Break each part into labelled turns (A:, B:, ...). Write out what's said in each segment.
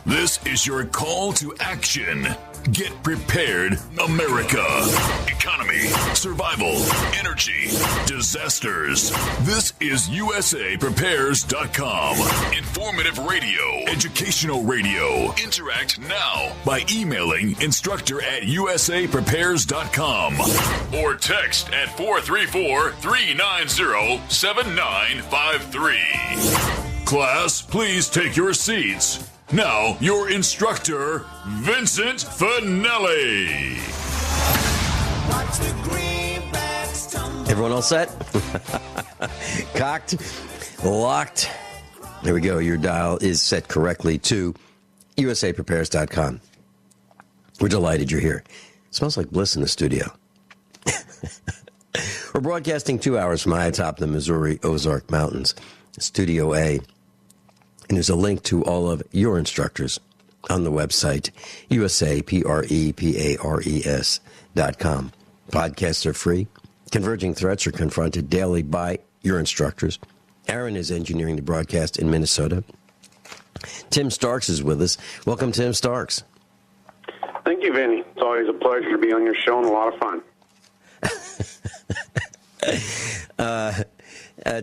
A: This is your call to action. Get prepared, America. Economy, survival, energy, disasters. This is USAPrepares.com. Informative radio, educational radio. Interact now by emailing instructor@USAPrepares.com or text at 434-390-7953. Class, please take your seats. Now, your instructor, Vincent Finelli.
B: Everyone all set? Cocked, locked. There we go. Your dial is set correctly to USAPrepares.com. We're delighted you're here. It smells like bliss in the studio. We're broadcasting 2 hours from high atop the Missouri Ozark Mountains, Studio A. And there's a link to all of your instructors on the website, USAPrepares.com. Podcasts are free. Converging threats are confronted daily by your instructors. Aaron is engineering the broadcast in Minnesota. Tim Starks is with us. Welcome, Tim Starks.
C: Thank you, Vinny. It's always a pleasure to be on your show and a lot of fun.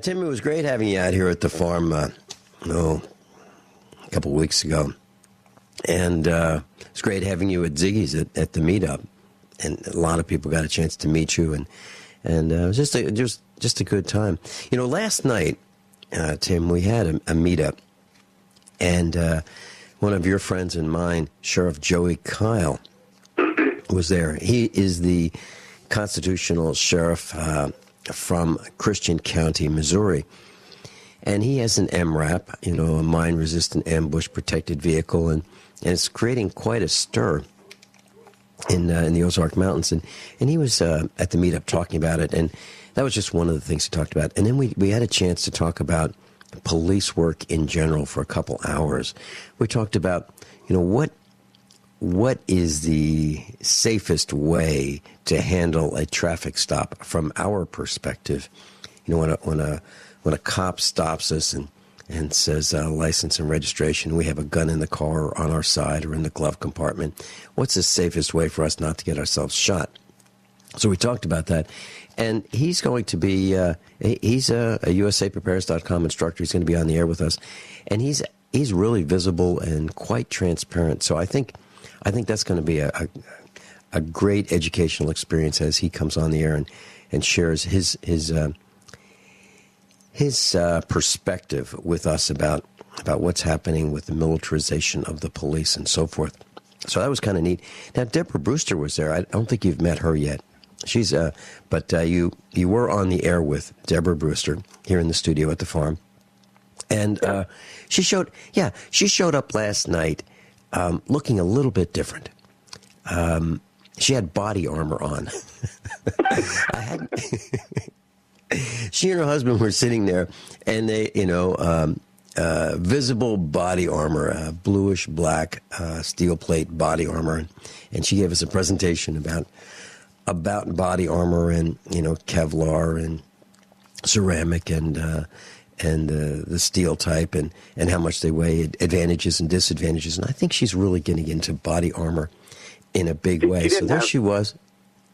B: Tim, it was great having you out here at the farm a couple of weeks ago. And it's great having you at Ziggy's at the meetup. And a lot of people got a chance to meet you. And it was just a good time. You know, last night, Tim, we had a meetup. And one of your friends and mine, Sheriff Joey Kyle, was there. He is the constitutional sheriff from Christian County, Missouri. And he has an MRAP, a mine-resistant ambush protected vehicle, and it's creating quite a stir in the Ozark Mountains. And he was at the meetup talking about it, and that was just one of the things he talked about. And then we had a chance to talk about police work in general for a couple hours. We talked about, what is the safest way to handle a traffic stop from our perspective. When a cop stops us and says license and registration, we have a gun in the car or on our side or in the glove compartment, what's the safest way for us not to get ourselves shot? So we talked about that. And he's going to be, he's a USAPrepares.com instructor. He's going to be on the air with us. And he's really visible and quite transparent. So I think that's going to be a great educational experience as he comes on the air and shares his perspective with us about what's happening with the militarization of the police and so forth. So that was kind of neat. Now, Deborah Brewster was there. I don't think you've met her yet. She's but you were on the air with Deborah Brewster here in the studio at the farm, and she showed up last night looking a little bit different. She had body armor on. She and her husband were sitting there, and they, visible body armor, bluish black steel plate body armor, and she gave us a presentation about body armor and Kevlar and ceramic and the steel type and how much they weigh, advantages and disadvantages. And I think she's really getting into body armor in a big way. So there she was.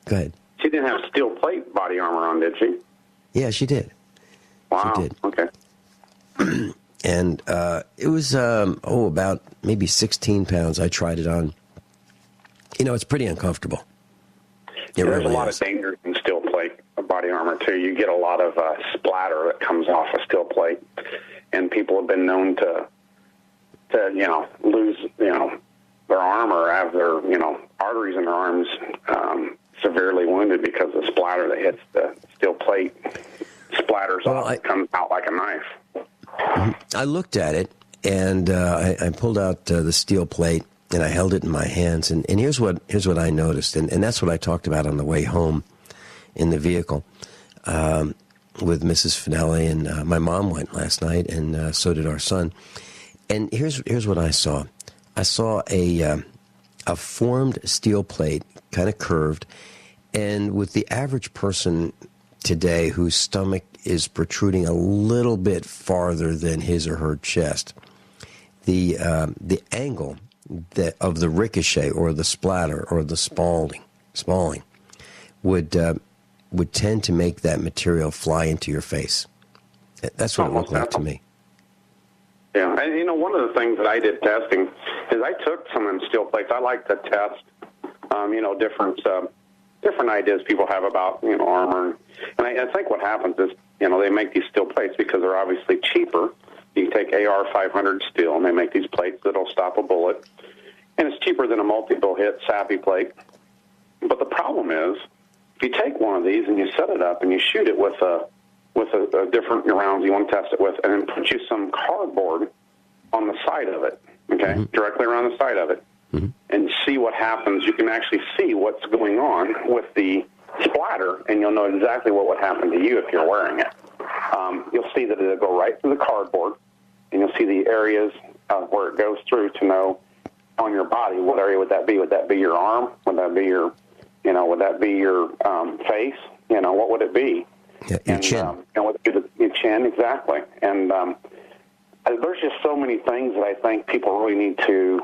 B: Go ahead.
C: She didn't have steel plate body armor on, did she?
B: Yeah, she did.
C: Wow.
B: She did.
C: Okay.
B: And it was, about maybe 16 pounds. I tried it on. It's pretty uncomfortable.
C: There's a lot of danger in steel plate body armor, too. You get a lot of splatter that comes off a steel plate. And people have been known to lose, their arm or have their, arteries in their arms severely wounded because the splatter that hits the steel plate splatters off. It comes out like a knife.
B: I looked at it, and I pulled out the steel plate, and I held it in my hands. And here's what I noticed, and that's what I talked about on the way home in the vehicle with Mrs. Finelli. And my mom went last night, and so did our son. And here's what I saw. I saw a formed steel plate, kind of curved, and with the average person today whose stomach is protruding a little bit farther than his or her chest, the angle of the ricochet or the splatter or the spalling would tend to make that material fly into your face. That's what it looked like to me.
C: Yeah, and one of the things that I did testing is I took some of them steel plates. I like to test, different ideas people have about, armor. And I think what happens is, they make these steel plates because they're obviously cheaper. You take AR-500 steel, and they make these plates that'll stop a bullet. And it's cheaper than a multi-bill hit SAPI plate. But the problem is, if you take one of these and you set it up and you shoot it with a different rounds you want to test it with, and then put you some cardboard on the side of it, okay, directly around the side of it, and see what happens. You can actually see what's going on with the splatter, and you'll know exactly what would happen to you if you're wearing it. You'll see that it'll go right through the cardboard, and you'll see the areas where it goes through to know on your body, what area would that be? Would that be your arm? Would that be your, would that be your face? What would it be?
B: Yeah, your chin.
C: And what your chin, exactly. And there's just so many things that I think people really need to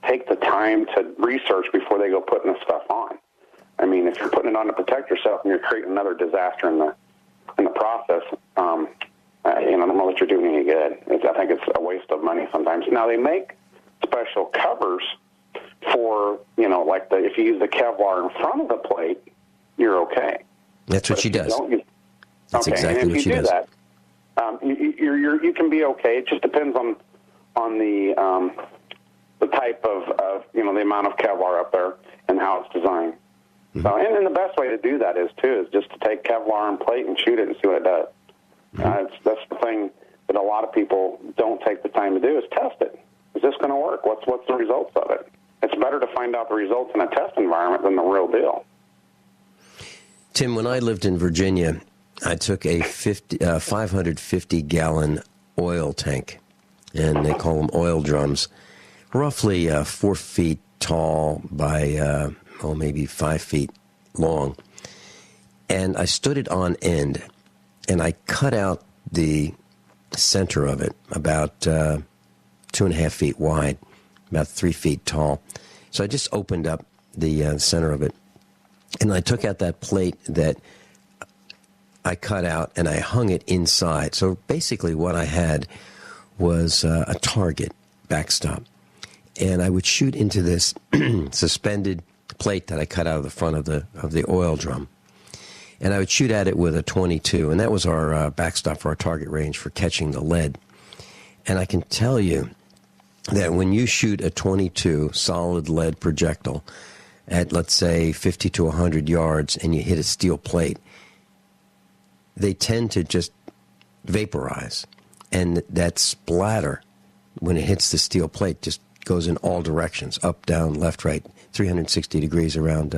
C: take the time to research before they go putting this stuff on. I mean, if you're putting it on to protect yourself and you're creating another disaster in the process, I don't know that you're doing any good. I think it's a waste of money sometimes. Now, they make special covers for, like if you use the Kevlar in front of the plate, you're okay.
B: That's what she does. That's
C: okay.
B: exactly
C: and if
B: what she
C: you do
B: does.
C: That, you can be okay. It just depends on the type of the amount of Kevlar up there and how it's designed. So, and the best way to do that is just to take Kevlar and plate and shoot it and see what it does. That's the thing that a lot of people don't take the time to do is test it. Is this going to work? What's the results of it? It's better to find out the results in a test environment than the real deal.
B: Tim, when I lived in Virginia, I took a 550-gallon oil tank, and they call them oil drums, roughly 4 feet tall by, maybe 5 feet long. And I stood it on end, and I cut out the center of it about 2.5 feet wide, about 3 feet tall. So I just opened up the center of it, and I took out that plate that I cut out, and I hung it inside. So basically what I had was a target backstop, and I would shoot into this suspended plate that I cut out of the front of the oil drum, and I would shoot at it with a .22, and that was our backstop for our target range for catching the lead. And I can tell you that when you shoot a .22 solid lead projectile at, let's say, 50 to 100 yards, and you hit a steel plate, they tend to just vaporize. And that splatter, when it hits the steel plate, just goes in all directions, up, down, left, right, 360 degrees around,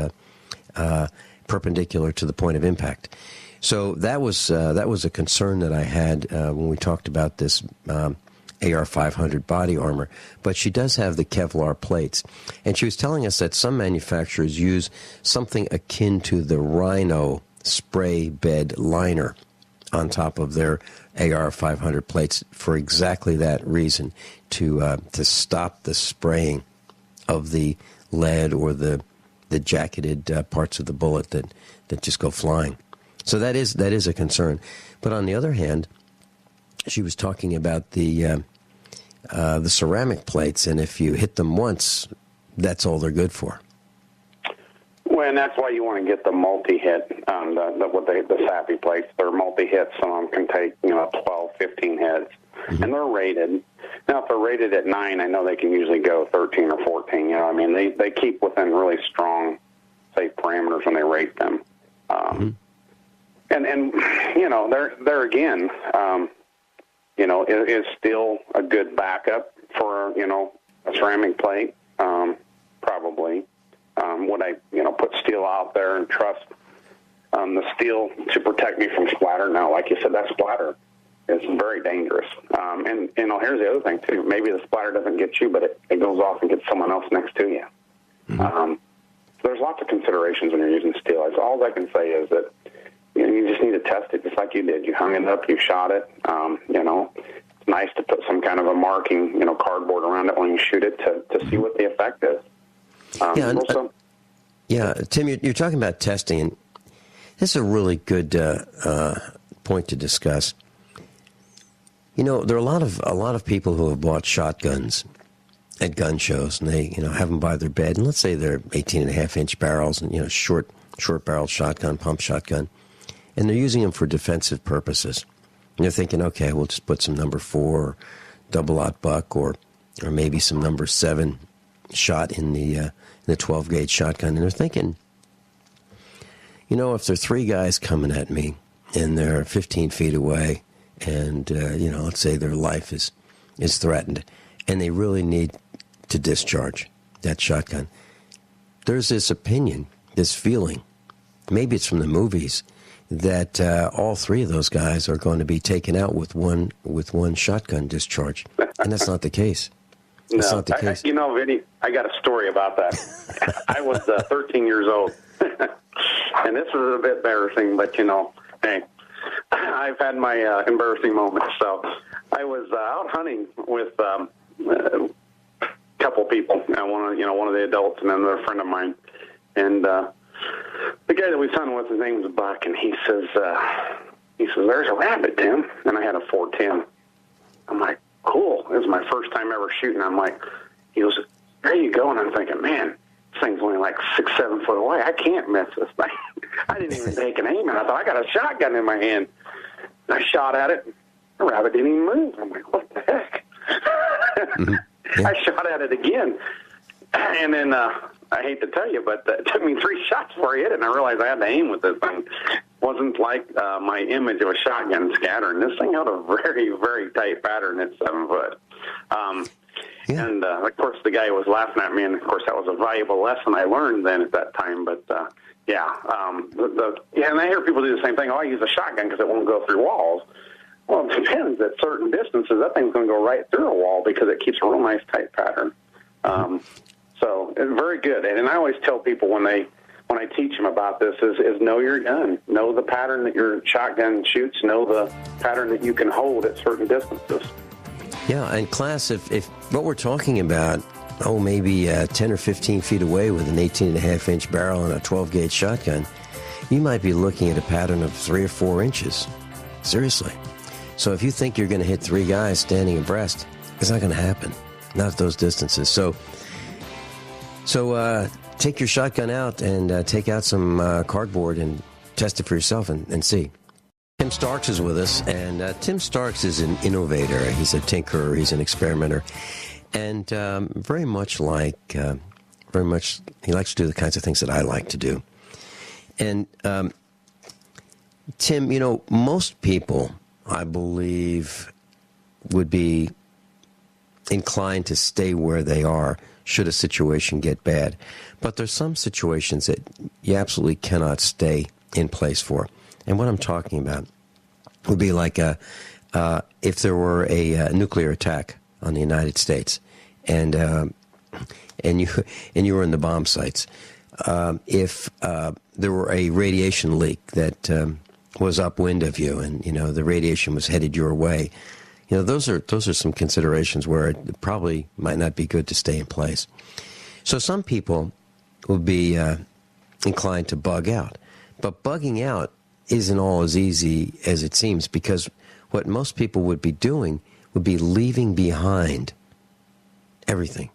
B: perpendicular to the point of impact. So that was a concern that I had when we talked about this AR-500 body armor. But she does have the Kevlar plates. And she was telling us that some manufacturers use something akin to the Rhino spray bed liner on top of their AR-500 plates for exactly that reason, to stop the spraying of the lead or the jacketed parts of the bullet that just go flying. So that is a concern. But on the other hand, she was talking about the ceramic plates, and if you hit them once, that's all they're good for.
C: Well, and that's why you want to get the multi-hit, the SAPI plates. They're multi-hits. Some of them can take 12, 15 hits, and they're rated. Now, if they're rated at 9, I know they can usually go 13 or 14. They keep within really strong, safe parameters when they rate them. And there again, is still a good backup for a ceramic plate, probably. Would I put steel out there and trust the steel to protect me from splatter? No, like you said, that splatter is very dangerous. And here's the other thing too. Maybe the splatter doesn't get you, but it goes off and gets someone else next to you. There's lots of considerations when you're using steel. All I can say is that you just need to test it just like you did. You hung it up, you shot it. it's nice to put some kind of a marking, cardboard around it when you shoot it to see what the effect is.
B: Tim, you're talking about testing, and this is a really good point to discuss. There are a lot of people who have bought shotguns at gun shows, and they have them by their bed, and let's say they're 18.5-inch barrels, and short barreled shotgun, pump shotgun, and they're using them for defensive purposes. And they're thinking, okay, we'll just put some number 4 double-aught buck, or maybe some number 7 shot in the 12-gauge shotgun, and they're thinking, if there are 3 guys coming at me and they're 15 feet away, and let's say their life is threatened, and they really need to discharge that shotgun, there's this opinion, this feeling, maybe it's from the movies, that all 3 of those guys are going to be taken out with one shotgun discharge, and that's not the case. That's not the case.
C: Vinny, I got a story about that. I was 13 years old, and this was a bit embarrassing, but hey, I've had my embarrassing moments. So I was out hunting with a couple people, and one of the adults, and another friend of mine, and the guy that we was hunting with, his name was Buck, and he says, "There's a rabbit, Tim," and I had a 410. I'm like, cool. It was my first time ever shooting. I'm like, he goes, there you go. And I'm thinking, man, this thing's only like 6-7 foot away. I can't miss this thing. I didn't even take an aim, and I thought, I got a shotgun in my hand. And I shot at it. The rabbit didn't even move. I'm like, what the heck?
B: Mm-hmm. Yeah.
C: I shot at it again. And then, I hate to tell you, but it took me 3 shots before I hit it, and I realized I had to aim with this thing. Wasn't like my image of a shotgun scattering. This thing had a very, very tight pattern at 7 foot. And, of course, the guy was laughing at me, and, of course, that was a valuable lesson I learned then at that time. But, and I hear people do the same thing. Oh, I use a shotgun because it won't go through walls. Well, it depends. At certain distances, that thing's going to go right through a wall because it keeps a real nice tight pattern. So it's very good. And I always tell people when I teach them about this is know your gun. Know the pattern that your shotgun shoots. Know the pattern that you can hold at certain distances.
B: Yeah, and class, if what we're talking about, maybe 10 or 15 feet away with an 18.5-inch barrel and a 12-gauge shotgun, you might be looking at a pattern of 3 or 4 inches. Seriously. So if you think you're going to hit 3 guys standing abreast, it's not going to happen. Not at those distances. So take your shotgun out and take out some cardboard and test it for yourself and see. Tim Starks is with us, and Tim Starks is an innovator. He's a tinkerer. He's an experimenter, and very much he likes to do the kinds of things that I like to do. And Tim, most people, I believe, would be inclined to stay where they are should a situation get bad. But there's some situations that you absolutely cannot stay in place for. And what I'm talking about would be like if there were a nuclear attack on the United States, and you were in the bomb sites. If there were a radiation leak that was upwind of you, and the radiation was headed your way, those are some considerations where it probably might not be good to stay in place. So some people would be inclined to bug out. But bugging out isn't all as easy as it seems, because what most people would be doing would be leaving behind everything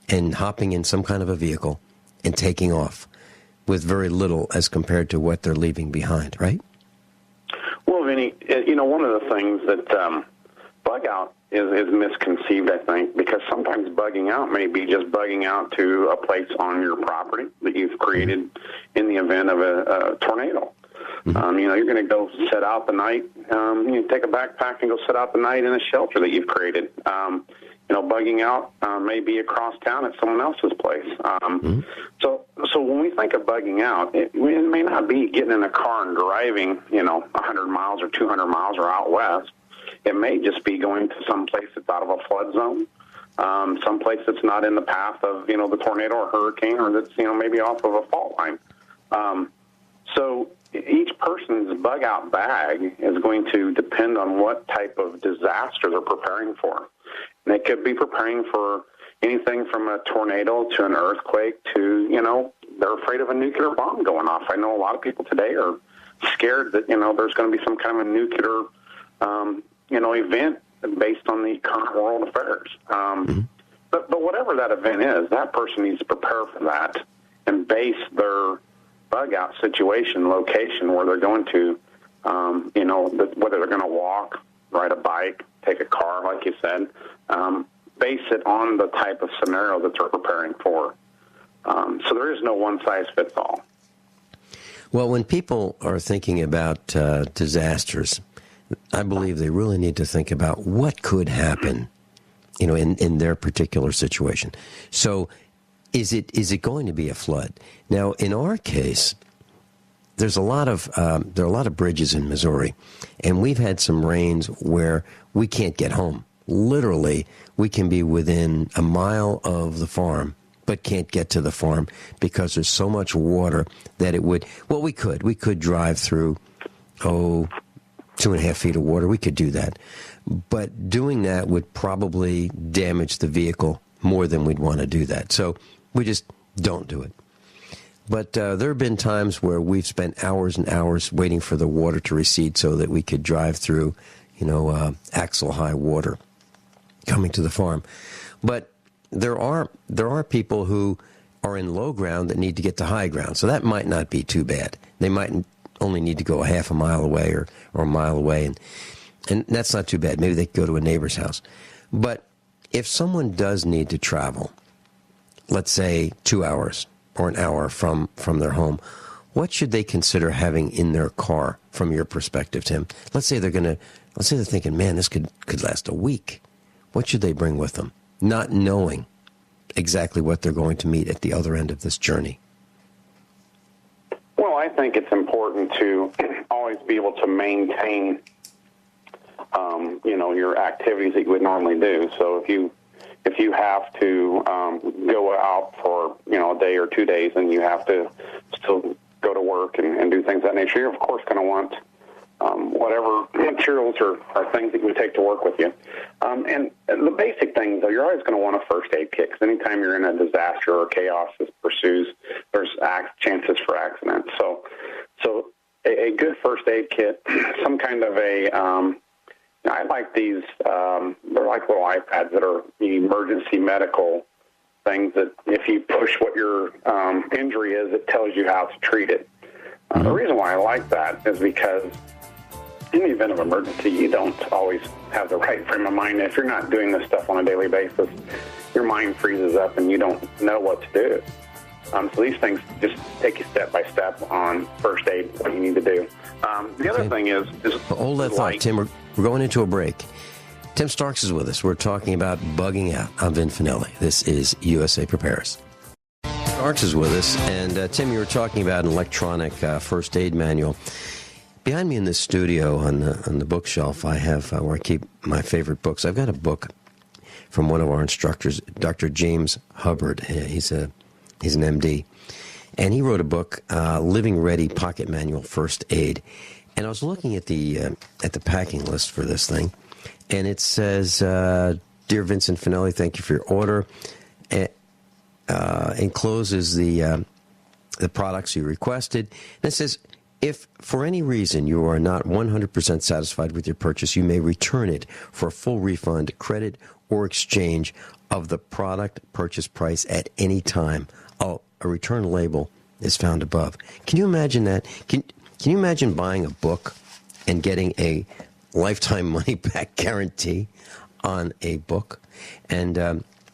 B: and hopping in some kind of a vehicle and taking off with very little as compared to what they're leaving behind, right?
C: Well, Vinny, one of the things that bug out is misconceived, I think, because sometimes bugging out may be just bugging out to a place on your property that you've created in the event of a tornado. You're going to go sit out the night. You take a backpack and go sit out the night in a shelter that you've created. Bugging out may be across town at someone else's place. So when we think of bugging out, it may not be getting in a car and driving, 100 miles or 200 miles or out west. It may just be going to some place that's out of a flood zone, some place that's not in the path of, the tornado or hurricane, or that's, maybe off of a fault line. So each person's bug out bag is going to depend on what type of disaster they're preparing for. And they could be preparing for anything from a tornado to an earthquake to, they're afraid of a nuclear bomb going off. I know a lot of people today are scared that, there's going to be some kind of a nuclear, event based on the current world affairs. But whatever that event is, that person needs to prepare for that and base their bug out situation, location where they're going to, whether they're going to walk, ride a bike, take a car, like you said, base it on the type of scenario that they're preparing for. So there is no one-size-fits-all.
B: Well, when people are thinking about disasters, I believe they really need to think about what could happen, in their particular situation. So is it going to be a flood? Now, in our case, there are a lot of bridges in Missouri, and we've had some rains where we can't get home. Literally, we can be within a mile of the farm, but can't get to the farm because there's so much water that it would. Well, we could drive through 2.5 feet of water. We could do that, but doing that would probably damage the vehicle more than we'd want to do that. So we just don't do it. But there have been times where we've spent hours and hours waiting for the water to recede so that we could drive through, axle-high water coming to the farm. But there are people who are in low ground that need to get to high ground, so that might not be too bad. They might only need to go a half a mile away or a mile away, and that's not too bad. Maybe they could go to a neighbor's house. But if someone does need to travel, let's say 2 hours or an hour from their home, what should they consider having in their car from your perspective, Tim? Let's say they're thinking, man, this could last a week. What should they bring with them, not knowing exactly what they're going to meet at the other end of this journey?
C: Well, I think it's important to always be able to maintain, your activities that you would normally do. So if you have to go out for, a day or 2 days and you have to still go to work and do things of that nature, you're, of course, going to want whatever materials or things that you would take to work with you. And the basic things, though, you're always going to want a first aid kit, because anytime you're in a disaster or chaos that pursues, there's chances for accidents. So a good first aid kit, some kind of I like these, they're like little iPads that are emergency medical things that if you push what your injury is, it tells you how to treat it. The reason why I like that is because in the event of emergency, you don't always have the right frame of mind. If you're not doing this stuff on a daily basis, your mind freezes up and you don't know what to do. So these things just take you step by step on first aid, what you need to do. The other thing is
B: hold that thought, Tim. We're going into a break. Tim Starks is with us. We're talking about bugging out. I'm Vin Finelli. This is USA Prepares. Starks is with us, and Tim, you were talking about an electronic first aid manual. Behind me in this studio on the bookshelf, I have where I keep my favorite books. I've got a book from one of our instructors, Dr. James Hubbard. He's an MD, and he wrote a book, Living Ready Pocket Manual First Aid. And I was looking at the packing list for this thing, and it says, "Dear Vincent Finelli, thank you for your order." Encloses the products you requested. And it says, if for any reason you are not 100% satisfied with your purchase, you may return it for a full refund, credit, or exchange of the product purchase price at any time. Oh, a return label is found above. Can you imagine that? Can you imagine buying a book and getting a lifetime money-back guarantee on a book? And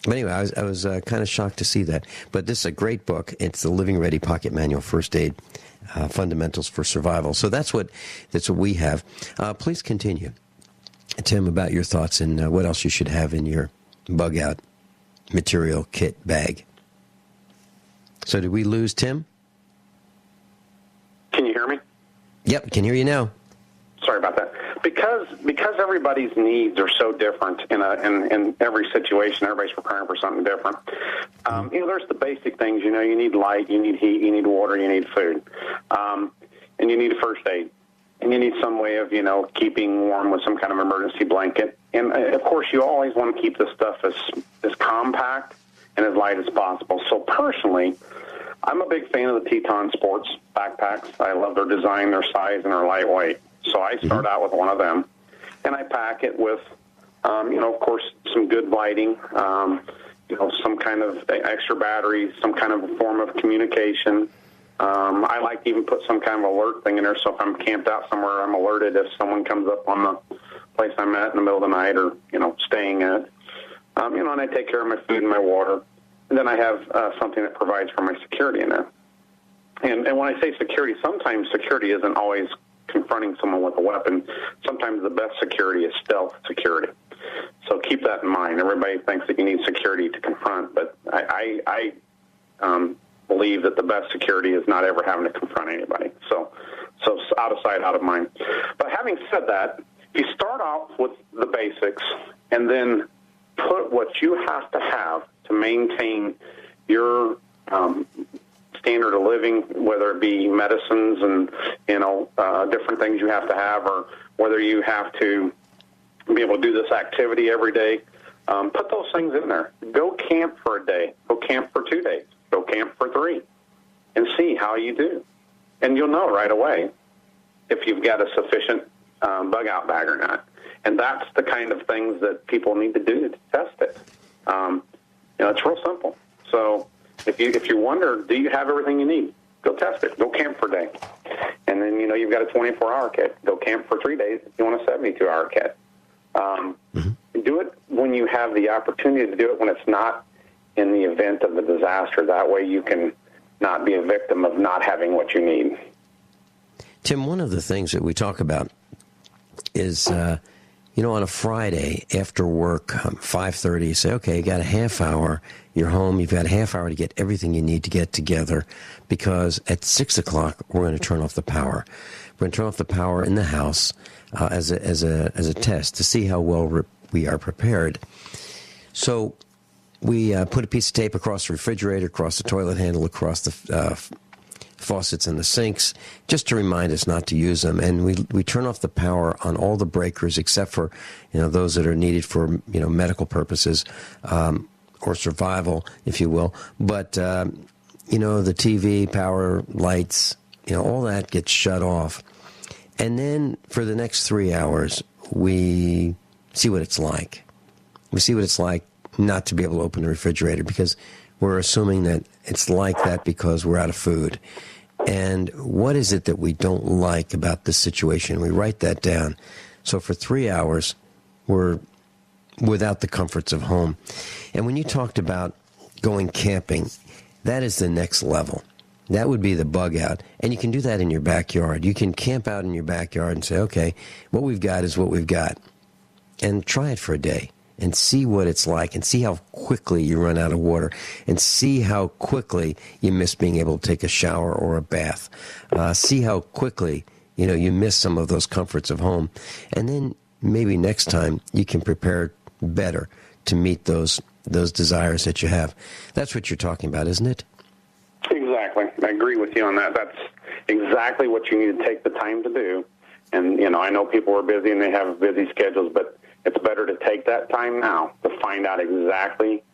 B: but anyway, I was kind of shocked to see that. But this is a great book. It's the Living Ready Pocket Manual First Aid, Fundamentals for Survival. So that's what we have. Please continue, Tim, about your thoughts and what else you should have in your bug-out material kit bag. So did we lose Tim?
C: Can you hear me?
B: Yep, can hear you now.
C: Sorry about that. Because everybody's needs are so different in every situation, everybody's preparing for something different. There's the basic things. You need light, you need heat, you need water, you need food. and you need a first aid. And you need some way of, keeping warm with some kind of emergency blanket. And, of course, you always want to keep this stuff as compact and as light as possible. So, personally, I'm a big fan of the Teton Sports backpacks. I love their design, their size, and their lightweight. So I start out with one of them, and I pack it with, of course, some good lighting, some kind of extra batteries, some kind of a form of communication. I like to even put some kind of alert thing in there, so if I'm camped out somewhere, I'm alerted if someone comes up on the place I'm at in the middle of the night or, staying at. And I take care of my food and my water. And then I have something that provides for my security in there. And when I say security, sometimes security isn't always confronting someone with a weapon. Sometimes the best security is stealth security. So keep that in mind. Everybody thinks that you need security to confront, but I believe that the best security is not ever having to confront anybody. So out of sight, out of mind. But having said that, you start off with the basics and then put what you have to maintain your standard of living, whether it be medicines and, different things you have to have, or whether you have to be able to do this activity every day. Put those things in there. Go camp for a day. Go camp for 2 days. Go camp for 3 and see how you do. And you'll know right away if you've got a sufficient bug-out bag or not. And that's the kind of things that people need to do to test it. It's real simple. So if you wonder, do you have everything you need? Go test it. Go camp for a day. And then, you've got a 24-hour kit. Go camp for 3 days if you want a 72-hour kit. Do it when you have the opportunity to do it, when it's not in the event of a disaster. That way you can not be a victim of not having what you need.
B: Tim, one of the things that we talk about is, on a Friday after work, 5:30, you say, okay, you got a half hour. You're home. You've got a half hour to get everything you need to get together, because at 6 o'clock, we're going to turn off the power. We're going to turn off the power in the house as a test to see how well we are prepared. So we put a piece of tape across the refrigerator, across the toilet handle, across the faucets and the sinks, just to remind us not to use them. And we turn off the power on all the breakers except for those that are needed for medical purposes or survival, if you will. But the TV, power, lights, all that gets shut off. And then for the next 3 hours, we see what it's like. We see what it's like not to be able to open the refrigerator, because we're assuming that it's like that because we're out of food. And what is it that we don't like about this situation? We write that down. So for 3 hours, we're without the comforts of home. And when you talked about going camping, that is the next level. That would be the bug out. And you can do that in your backyard. You can camp out in your backyard and say, okay, what we've got is what we've got. And try it for a day and see what it's like, and see how quickly you run out of water, and see how quickly you miss being able to take a shower or a bath. See how quickly, you miss some of those comforts of home. And then maybe next time you can prepare better to meet those desires that you have. That's what you're talking about, isn't it?
C: Exactly. I agree with you on that. That's exactly what you need to take the time to do. And, I know people are busy and they have busy schedules, but it's better to take that time now to find out exactly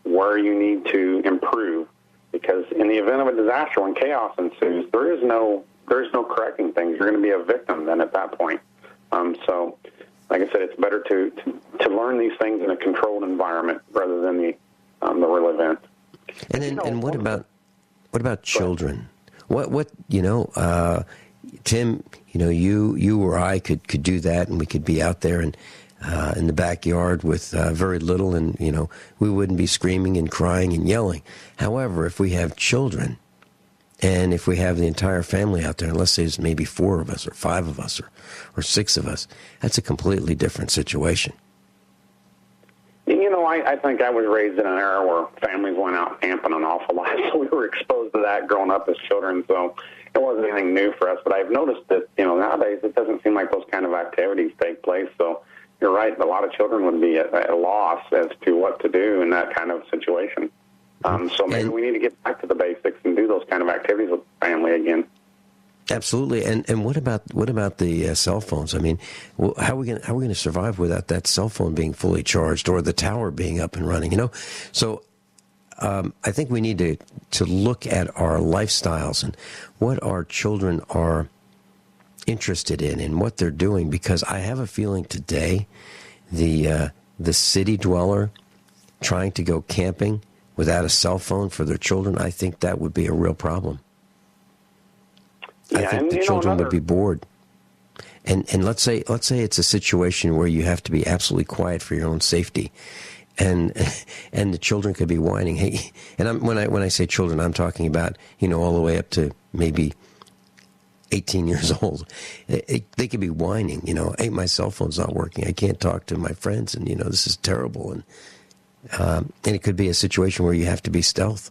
C: where you need to improve. Because in the event of a disaster, when chaos ensues, there's no correcting things. You're going to be a victim then at that point. So, like I said, it's better to learn these things in a controlled environment rather than the real event.
B: And then, and what about children? What Tim, you or I could do that, and we could be out there and in the backyard with very little, and we wouldn't be screaming and crying and yelling. However, if we have children, and if we have the entire family out there, and let's say there's maybe 4 of us or 5 of us or 6 of us, that's a completely different situation.
C: I think I was raised in an era where families went out camping an awful lot, so we were exposed to that growing up as children, so it wasn't anything new for us. But I've noticed that, nowadays it doesn't seem like those kind of activities take place, so you're right, a lot of children would be at a loss as to what to do in that kind of situation. So maybe we need to get back to the basics and do those kind of activities with family again.
B: Absolutely. And what about the cell phones? I mean, how are we going to survive without that cell phone being fully charged or the tower being up and running? So I think we need to look at our lifestyles and what our children are interested in and what they're doing, because I have a feeling today the city dweller trying to go camping without a cell phone for their children, I think that would be a real problem.
C: Yeah,
B: I think the children would be bored. And let's say it's a situation where you have to be absolutely quiet for your own safety, and the children could be whining. Hey, and when I say children, I'm talking about all the way up to maybe 18 years old. They could be whining. Hey, my cell phone's not working. I can't talk to my friends, and this is terrible. And it could be a situation where you have to be stealth.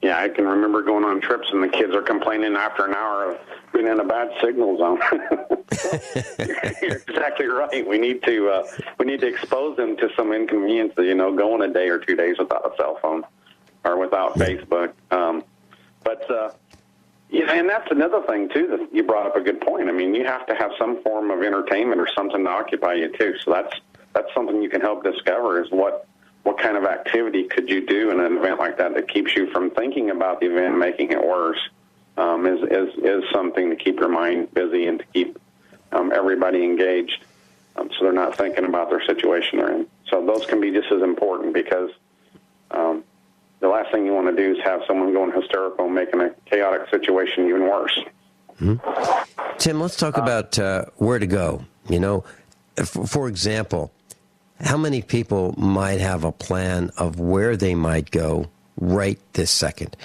C: Yeah, I can remember going on trips and the kids are complaining after an hour of being in a bad signal zone. You're exactly right. We need to expose them to some inconvenience. Going a day or 2 days without a cell phone or without Facebook. And that's another thing too that you brought up a good point. I mean, you have to have some form of entertainment or something to occupy you too. So that's something you can help discover is what kind of activity could you do in an event like that keeps you from thinking about the event and making it worse, is something to keep your mind busy and to keep everybody engaged so they're not thinking about their situation they're in. So those can be just as important because the last thing you want to do is have someone going hysterical and making a chaotic situation even worse.
B: Mm-hmm. Tim, let's talk about where to go. For example, how many people might have a plan of where they might go right this second?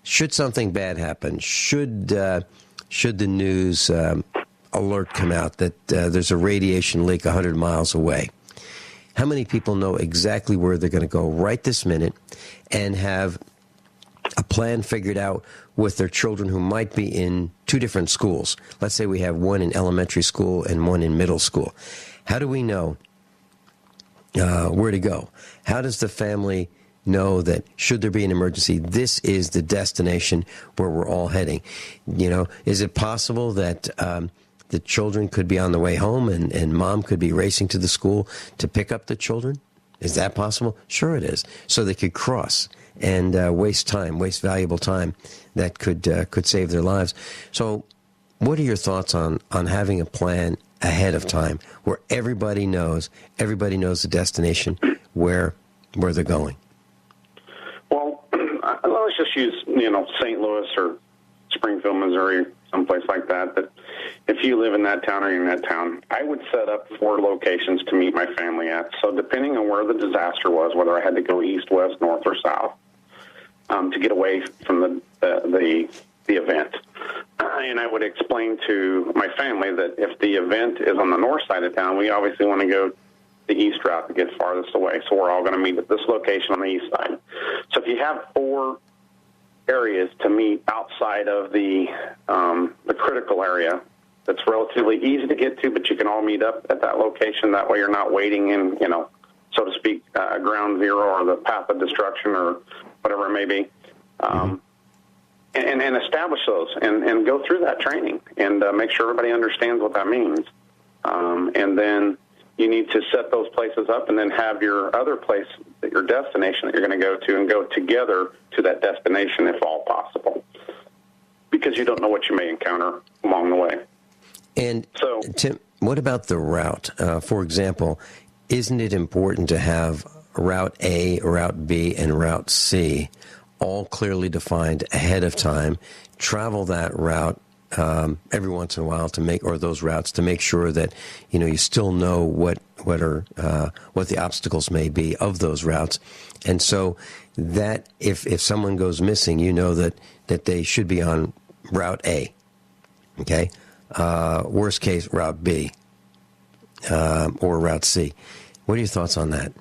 B: Should something bad happen, should the news alert come out that there's a radiation leak 100 miles away, how many people know exactly where they're going to go right this minute and have a plan figured out with their children who might be in two different schools? Let's say we have one in elementary school and one in middle school. How do we know where to go? How does the family know that should there be an emergency, this is the destination where we're all heading? Is it possible that the children could be on the way home and mom could be racing to the school to pick up the children? Is that possible? Sure it is. So they could cross and waste valuable time that could save their lives. So what are your thoughts on having a plan ahead of time where everybody knows the destination where they're going?
C: Well, let's just use St. Louis or Springfield, Missouri, someplace like that. That if you live in that town or you're in that town, I would set up 4 locations to meet my family at. So depending on where the disaster was, whether I had to go east, west, north, or south, to get away from the event. And I would explain to my family that if the event is on the north side of town, we obviously want to go the east route to get farthest away. So we're all going to meet at this location on the east side. So if you have 4 areas to meet outside of the critical area, that's relatively easy to get to, but you can all meet up at that location. That way you're not waiting in, so to speak, ground zero or the path of destruction or whatever it may be. And establish those and go through that training and make sure everybody understands what that means. And then you need to set those places up and then have your other place, your destination that you're going to go to, and go together to that destination if all possible, because you don't know what you may encounter along the way.
B: And so, Tim, what about the route? For example, isn't it important to have Route A, Route B, and Route C all clearly defined ahead of time? Travel that route every once in a while those routes to make sure that you still know what the obstacles may be of those routes, and so that if someone goes missing, that they should be on Route A. Okay, worst case Route B or Route C. What are your thoughts on that?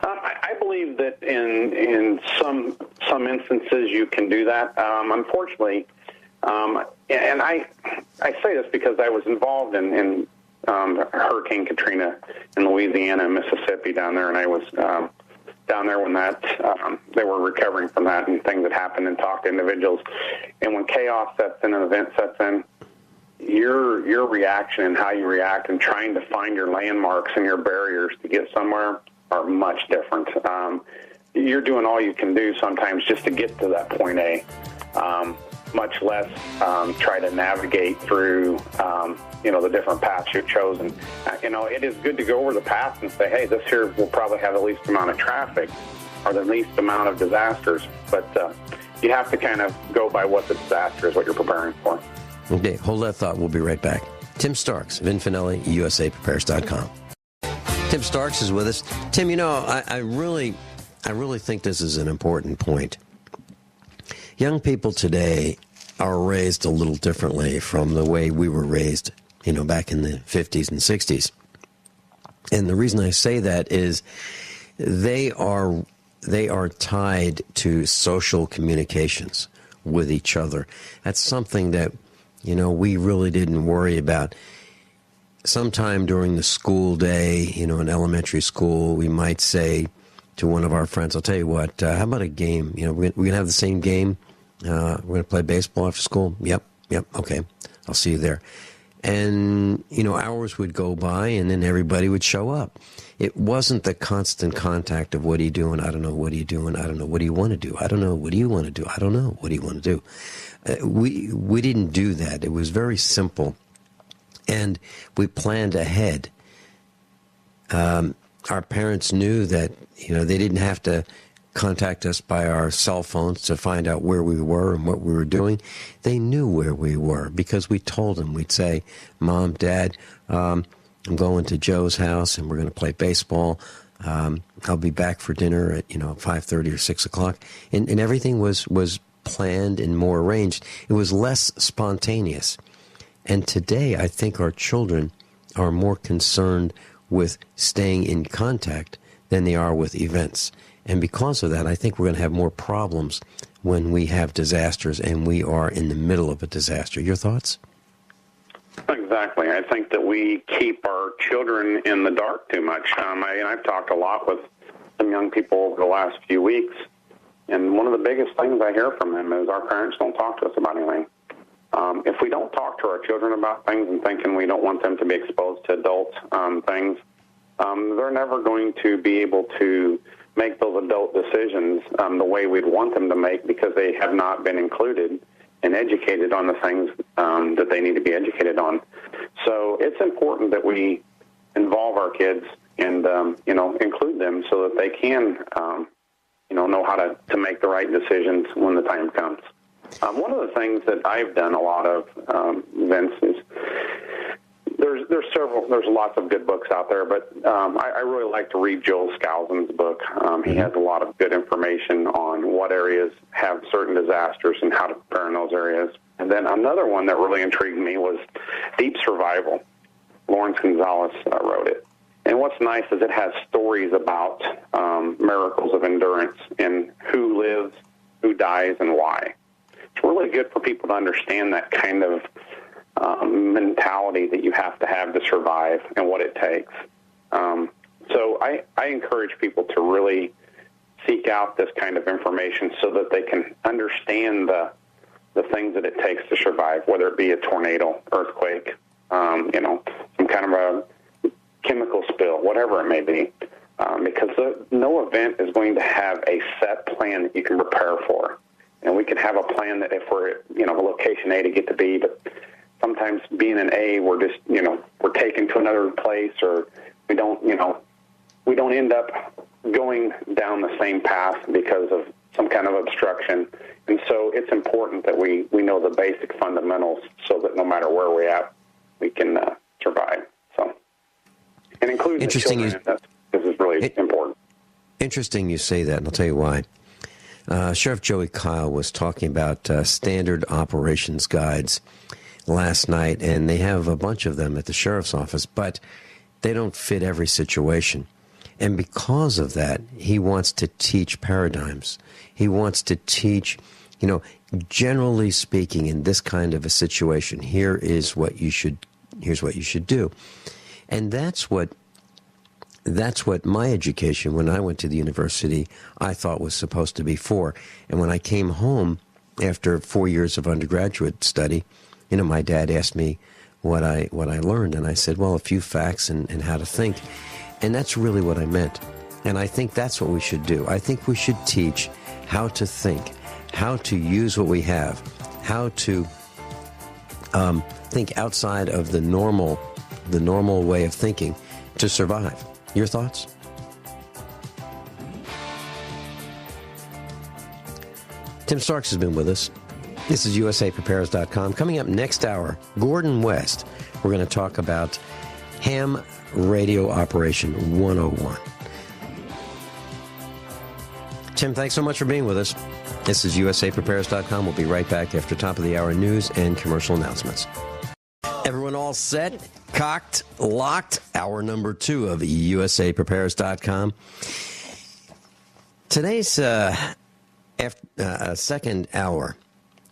C: I believe that in some instances you can do that. Unfortunately, and I say this because I was involved in Hurricane Katrina in Louisiana and Mississippi down there, and I was down there when that they were recovering from that and things that happened, and talked to individuals. And when chaos sets in, an event sets in, your reaction and how you react and trying to find your landmarks and your barriers to get somewhere are much different. You're doing all you can do sometimes just to get to that point A, much less try to navigate through, the different paths you've chosen. It is good to go over the path and say, hey, this here will probably have the least amount of traffic or the least amount of disasters. But you have to kind of go by what the disaster is, what you're preparing for.
B: Okay, hold that thought. We'll be right back. Tim Starks, Vin Finelli, USAPrepares.com. Tim Starks is with us. Tim, I really think this is an important point. Young people today are raised a little differently from the way we were raised, back in the 50s and 60s. And the reason I say that is they are tied to social communications with each other. That's something that, we really didn't worry about. Sometime during the school day, in elementary school, we might say to one of our friends, I'll tell you what, how about a game? We're going to have the same game. We're going to play baseball after school. Yep. Okay. I'll see you there. And, hours would go by and then everybody would show up. It wasn't the constant contact of what are you doing? I don't know. What are you doing? I don't know. What do you want to do? I don't know. What do you want to do? I don't know. What do you want to do? We didn't do that. It was very simple. And we planned ahead. Our parents knew that, they didn't have to contact us by our cell phones to find out where we were and what we were doing. They knew where we were because we told them. We'd say, Mom, Dad, I'm going to Joe's house and we're going to play baseball. I'll be back for dinner at 5:30 or 6 o'clock, and everything was planned and more arranged. It was less spontaneous. And today, I think our children are more concerned with staying in contact than they are with events. And because of that, I think we're going to have more problems when we have disasters and we are in the middle of a disaster. Your thoughts?
C: Exactly. I think that we keep our children in the dark too much. I've talked a lot with some young people over the last few weeks, and one of the biggest things I hear from them is our parents don't talk to us about anything. If we don't talk to our children about things and thinking we don't want them to be exposed to adult things, they're never going to be able to make those adult decisions the way we'd want them to make because they have not been included and educated on the things that they need to be educated on. So it's important that we involve our kids and, include them so that they can, know how to make the right decisions when the time comes. One of the things that I've done a lot of, Vince, is there's lots of good books out there, but I really like to read Joel Skousen's book. He has a lot of good information on what areas have certain disasters and how to prepare in those areas. And then another one that really intrigued me was Deep Survival. Lawrence Gonzalez wrote it. And what's nice is it has stories about miracles of endurance and who lives, who dies, and why. It's really good for people to understand that kind of mentality that you have to survive and what it takes. So I encourage people to really seek out this kind of information so that they can understand the things that it takes to survive, whether it be a tornado, earthquake, some kind of a chemical spill, whatever it may be, because no event is going to have a set plan that you can prepare for. And we can have a plan that if we're at, location A to get to B, but sometimes being in A, we're just, we're taken to another place, or we don't end up going down the same path because of some kind of obstruction. And so it's important that we know the basic fundamentals so that no matter where we're at, we can survive. So, and including the children in this is really important.
B: Interesting you say that, and I'll tell you why. Sheriff Joey Kyle was talking about standard operations guides last night, and they have a bunch of them at the sheriff's office, but they don't fit every situation. And because of that, he wants to teach paradigms. He wants to teach, generally speaking, in this kind of a situation, here's what you should do. And that's what that's what my education, when I went to the university, I thought was supposed to be for. And when I came home after 4 years of undergraduate study, my dad asked me what I learned, and I said, well, a few facts and how to think. And that's really what I meant. And I think that's what we should do. I think we should teach how to think, how to use what we have, how to think outside of the normal way of thinking to survive. Your thoughts? Tim Starks has been with us. This is USAPrepares.com. Coming up next hour, Gordon West. We're going to talk about ham radio operation 101. Tim, thanks so much for being with us. This is USAPrepares.com. We'll be right back after top of the hour news and commercial announcements. Everyone all set, cocked, locked? Hour number 2 of USAPrepares.com. Today's second hour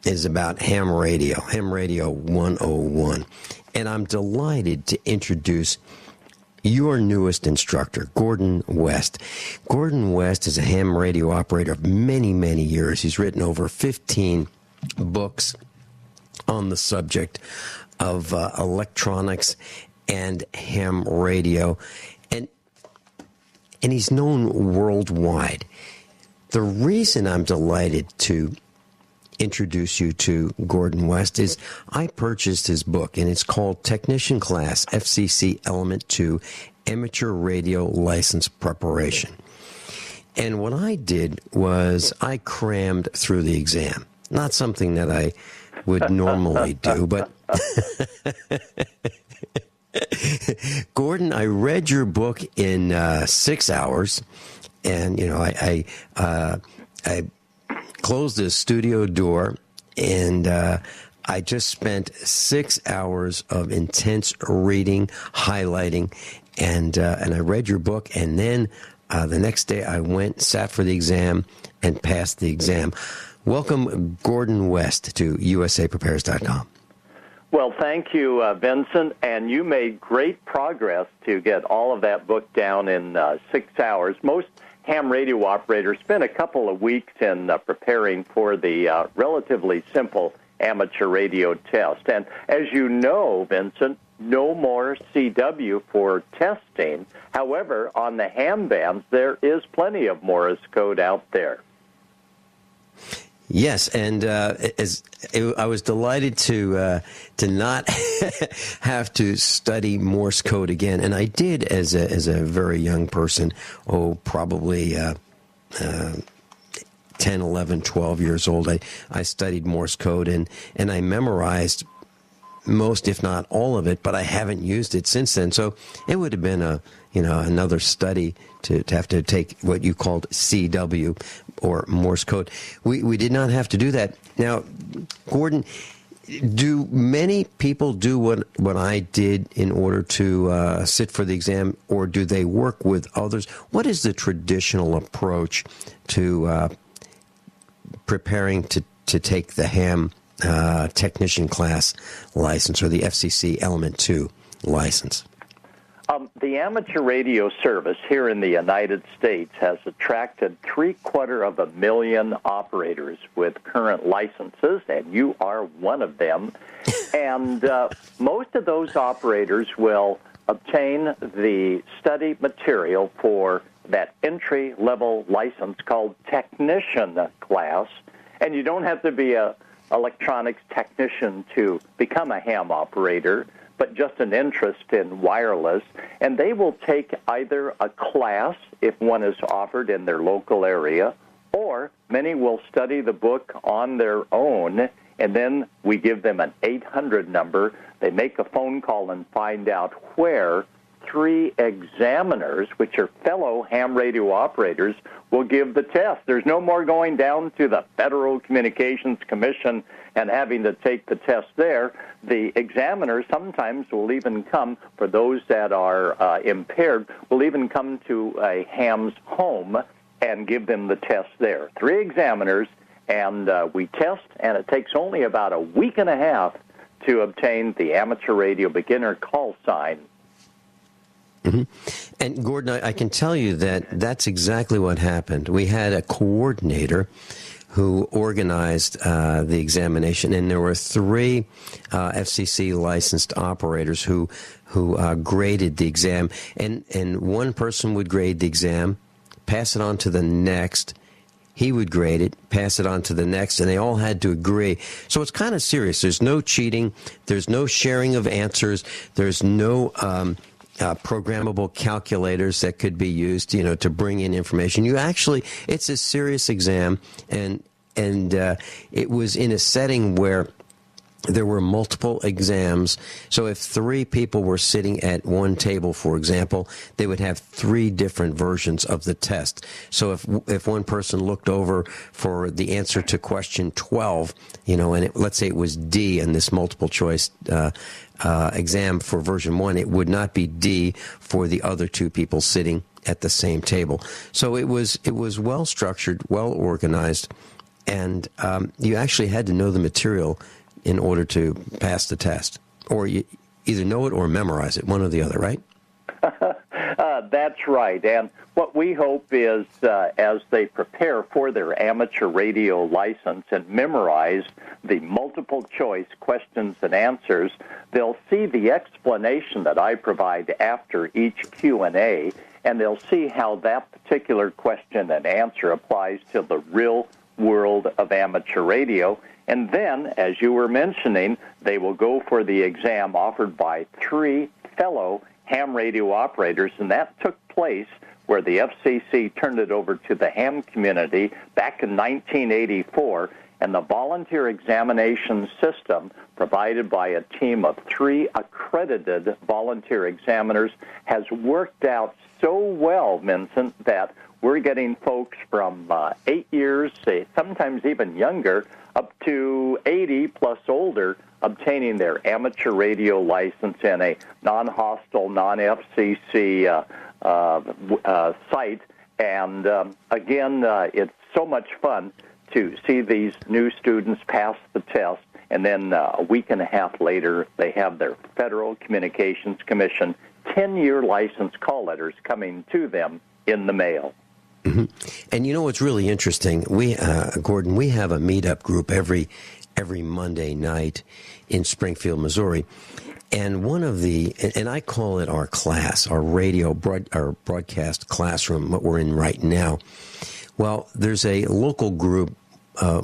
B: is about ham radio 101. And I'm delighted to introduce your newest instructor, Gordon West. Gordon West is a ham radio operator of many, many years. He's written over 15 books on the subject of electronics and ham radio. And he's known worldwide. The reason I'm delighted to introduce you to Gordon West is I purchased his book, and it's called Technician Class FCC Element 2 Amateur Radio License Preparation. And what I did was I crammed through the exam. Not something that I would normally do, but Gordon, I read your book in 6 hours, and I closed the studio door, and I just spent 6 hours of intense reading, highlighting, and I read your book, and then the next day I went, sat for the exam, and passed the exam. Welcome, Gordon West, to USAPrepares.com.
D: Well, thank you, Vincent, and you made great progress to get all of that book down in 6 hours. Most ham radio operators spend a couple of weeks in preparing for the relatively simple amateur radio test. And as you know, Vincent, no more CW for testing. However, on the ham bands, there is plenty of Morse code out there.
B: Yes, and I was delighted to not have to study Morse code again, and I did as a very young person. Probably 10, 11, 12 years old. I studied Morse code and I memorized most, if not all of it, but I haven't used it since then. So it would have been another study to have to take what you called CW or Morse code. We did not have to do that. Now, Gordon, do many people do what I did in order to sit for the exam, or do they work with others? What is the traditional approach to preparing to take the ham technician class license or the FCC Element 2 license?
D: The amateur radio service here in the United States has attracted 750,000 operators with current licenses, and you are one of them. And most of those operators will obtain the study material for that entry-level license called technician class. And you don't have to be an electronics technician to become a ham operator, but just an interest in wireless. And they will take either a class, if one is offered in their local area, or many will study the book on their own, and then we give them an 800 number. They make a phone call and find out where 3 examiners, which are fellow ham radio operators, will give the test. There's no more going down to the Federal Communications Commission and having to take the test there. The examiners sometimes will even come, for those that are impaired, will even come to a ham's home and give them the test there. 3 examiners, and we test, and it takes only about a week and a half to obtain the amateur radio beginner call sign.
B: Mm-hmm. And Gordon, I can tell you that that's exactly what happened. We had a coordinator who organized the examination, and there were 3 FCC licensed operators who graded the exam, and one person would grade the exam, pass it on to the next. He would grade it, pass it on to the next, and they all had to agree. So it's kind of serious. There's no cheating. There's no sharing of answers. There's no programmable calculators that could be used, to bring in information. It's a serious exam, and it was in a setting where there were multiple exams. So if 3 people were sitting at one table, for example, they would have 3 different versions of the test. So if one person looked over for the answer to question 12, and let's say it was D in this multiple choice exam for version 1, it would not be D for the other 2 people sitting at the same table. So it was well structured, well organized, and you actually had to know the material in order to pass the test, or you either know it or memorize it, one or the other, right?
D: That's right. And what we hope is as they prepare for their amateur radio license and memorize the multiple choice questions and answers, they'll see the explanation that I provide after each Q&A, and they'll see how that particular question and answer applies to the real world of amateur radio. And then, as you were mentioning, they will go for the exam offered by 3 fellow ham radio operators, and that took place where the FCC turned it over to the ham community back in 1984, and the volunteer examination system provided by a team of 3 accredited volunteer examiners has worked out so well, Vincent, that we're getting folks from 8 years, sometimes even younger, up to 80 plus older, obtaining their amateur radio license in a non-hostile, non-FCC site. And again, it's so much fun to see these new students pass the test, and then a week and a half later, they have their Federal Communications Commission 10-year license call letters coming to them in the mail.
B: Mm-hmm. And you know what's really interesting? Gordon, we have a meetup group every Monday night in Springfield, Missouri, and and I call it our class, our broadcast classroom, what we're in right now. Well, there's a local group.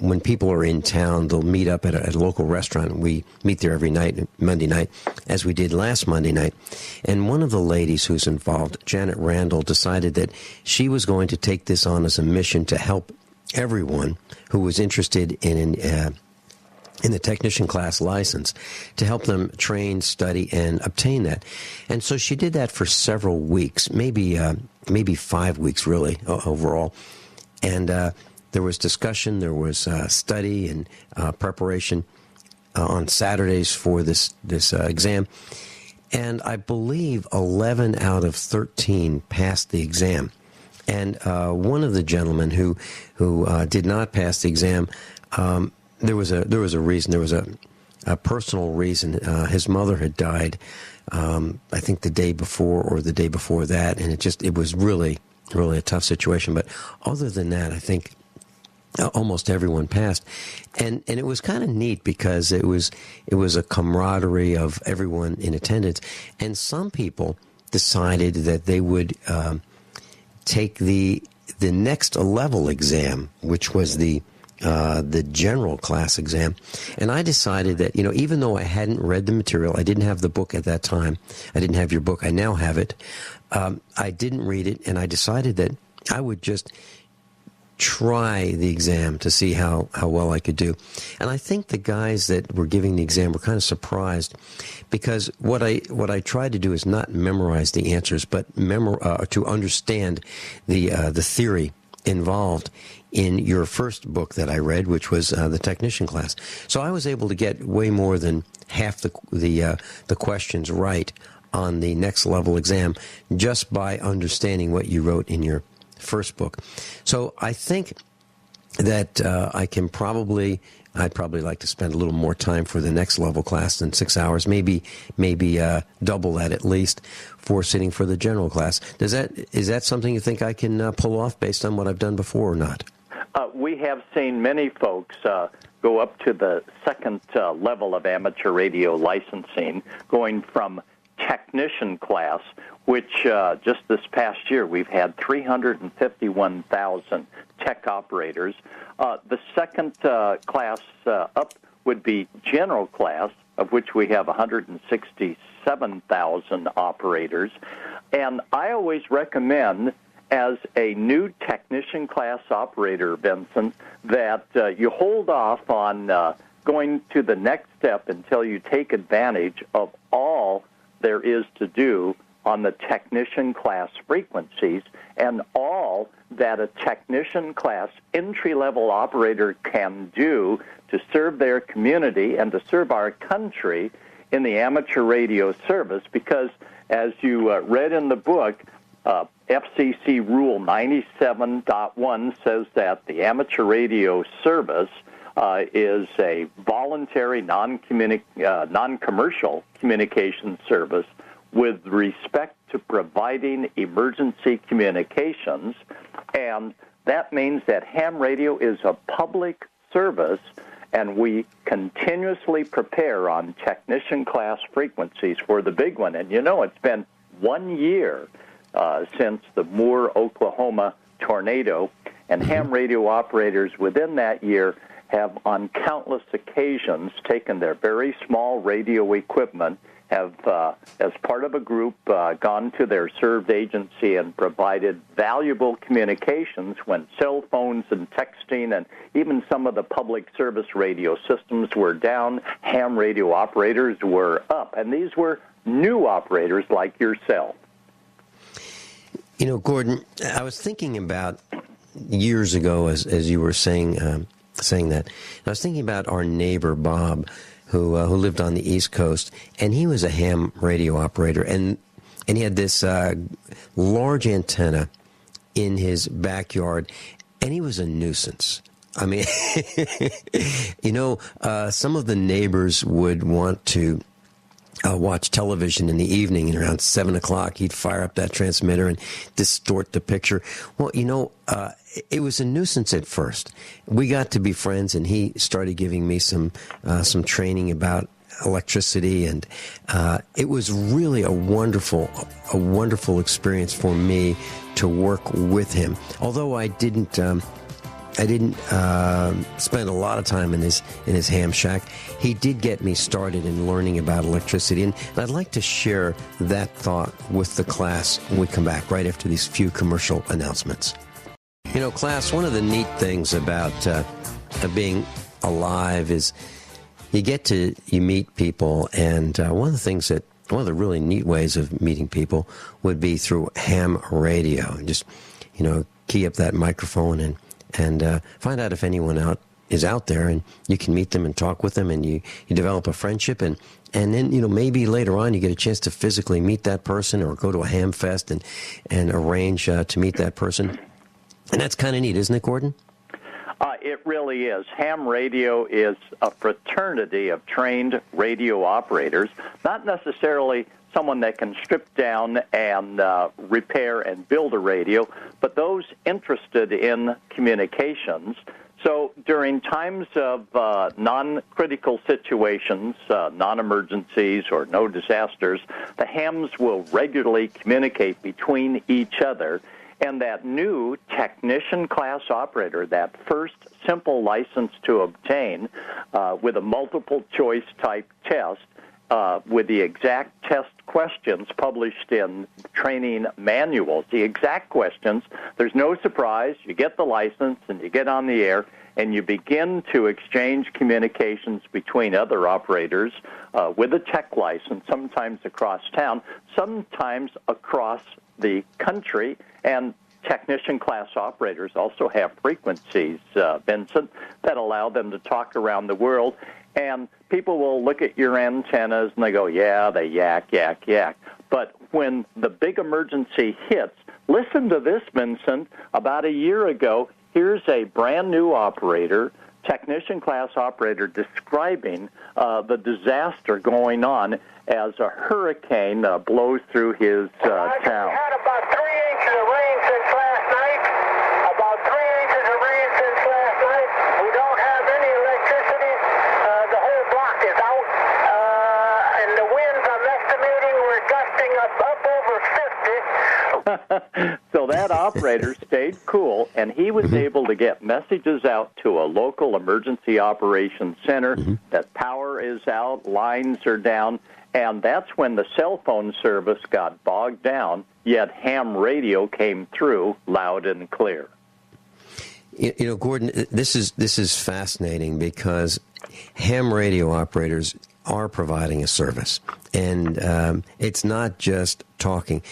B: When people are in town, they'll meet up at a local restaurant. We meet there every night, Monday night, as we did last Monday night. And one of the ladies who's involved, Janet Randall, decided that she was going to take this on as a mission to help everyone who was interested in the technician class license, to help them train, study, and obtain that. And so she did that for several weeks, maybe 5 weeks really overall. And there was discussion, there was study and preparation on Saturdays for this exam. And I believe 11 out of 13 passed the exam. And one of the gentlemen who did not pass the exam, there was a reason. There was a personal reason. His mother had died, I think the day before or the day before that, and it was really a tough situation. But other than that, I think almost everyone passed, and it was kind of neat because it was a camaraderie of everyone in attendance, and some people decided that they would take the next level exam, which was the general class exam. And I decided that, even though I hadn't read the material, I didn't have the book at that time. I didn't have your book. I now have it. I didn't read it, and I decided that I would just try the exam to see how well I could do. And I think the guys that were giving the exam were kind of surprised, because what I tried to do is not memorize the answers, but to understand the theory involved in your first book that I read, which was the technician class. So I was able to get way more than half the questions right on the next level exam just by understanding what you wrote in your first book. So I think that I'd probably like to spend a little more time for the next level class than 6 hours, maybe double that at least for sitting for the general class. Is that something you think I can pull off based on what I've done before or not?
D: We have seen many folks go up to the second level of amateur radio licensing, going from technician class, which just this past year we've had 351,000 tech operators. The second class up would be general class, of which we have 167,000 operators. And I always recommend, as a new technician class operator, Vincent, that you hold off on going to the next step until you take advantage of all there is to do on the technician class frequencies and all that a technician class entry-level operator can do to serve their community and to serve our country in the amateur radio service, because as you read in the book, FCC Rule 97.1 says that the amateur radio service is a voluntary, non-commercial communication service with respect to providing emergency communications, and that means that ham radio is a public service, and we continuously prepare on technician class frequencies for the big one. And it's been 1 year since the Moore, Oklahoma tornado, and ham radio operators within that year have on countless occasions taken their very small radio equipment, have, as part of a group, gone to their served agency and provided valuable communications when cell phones and texting and even some of the public service radio systems were down. Ham radio operators were up, and these were new operators like yourself.
B: Gordon, I was thinking about years ago, as you were saying that, I was thinking about our neighbor Bob, who lived on the East Coast, and he was a ham radio operator, and he had this large antenna in his backyard, and he was a nuisance. I mean, some of the neighbors would want to watch television in the evening, and around 7 o'clock, he'd fire up that transmitter and distort the picture. Well, it was a nuisance at first. We got to be friends, and he started giving me some training about electricity, and it was really a wonderful experience for me to work with him. Although I didn't spend a lot of time in his ham shack, he did get me started in learning about electricity, and I'd like to share that thought with the class when we come back right after these few commercial announcements. Class, one of the neat things about being alive is you meet people, and one of the really neat ways of meeting people would be through ham radio. Just key up that microphone and find out if anyone is out there, and you can meet them and talk with them, and you develop a friendship, and then maybe later on you get a chance to physically meet that person or go to a ham fest and arrange to meet that person. And that's kind of neat, isn't it, Gordon?
D: It really is. Ham radio is a fraternity of trained radio operators, not necessarily someone that can strip down and repair and build a radio, but those interested in communications. So during times of non-critical situations, non-emergencies or no disasters, the hams will regularly communicate between each other. And that new technician class operator, that first simple license to obtain with a multiple choice type test, with the exact test questions published in training manuals, the exact questions, there's no surprise, you get the license and you get on the air and you begin to exchange communications between other operators with a tech license, sometimes across town, sometimes across the country, and technician class operators also have frequencies, Vincent, that allow them to talk around the world. And people will look at your antennas and they go, yeah, they yak, yak, yak. But when the big emergency hits, listen to this, Vincent. About a year ago, here's a brand new operator, technician class operator, describing the disaster going on as a hurricane blows through his town.
E: We had about 3 inches of rain since last night. About 3 inches of rain since last night. We don't have any electricity. The whole block is out. And the winds, I'm estimating, we're gusting up over 50.
D: So that operator stayed cool, and he was able to get messages out to a local emergency operations center that power is out, lines are down, and that's when the cell phone service got bogged down, yet ham radio came through loud and clear.
B: You know, Gordon, this is fascinating because ham radio operators are providing a service, and it's not just talking.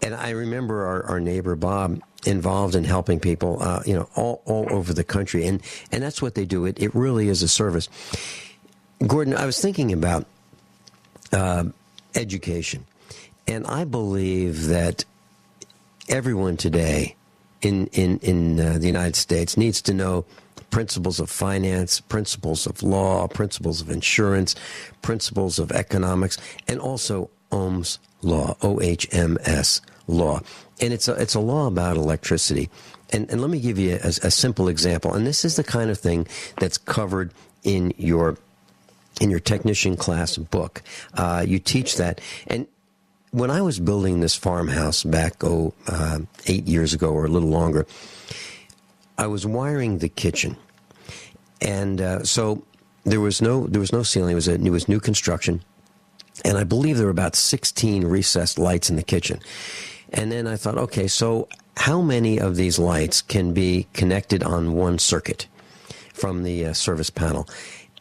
B: And I remember our neighbor Bob involved in helping people, all over the country, and that's what they do. It really is a service. Gordon, I was thinking about education, and I believe that everyone today in the United States needs to know principles of finance, principles of law, principles of insurance, principles of economics, and also Ohm's law, OHMS law. And it's a law about electricity. And let me give you a simple example. And this is the kind of thing that's covered in your technician class book. You teach that. And when I was building this farmhouse back 8 years ago or a little longer, I was wiring the kitchen. And so there was no ceiling. It was new construction. And I believe there were about 16 recessed lights in the kitchen. And then I thought, okay, so how many of these lights can be connected on one circuit from the service panel?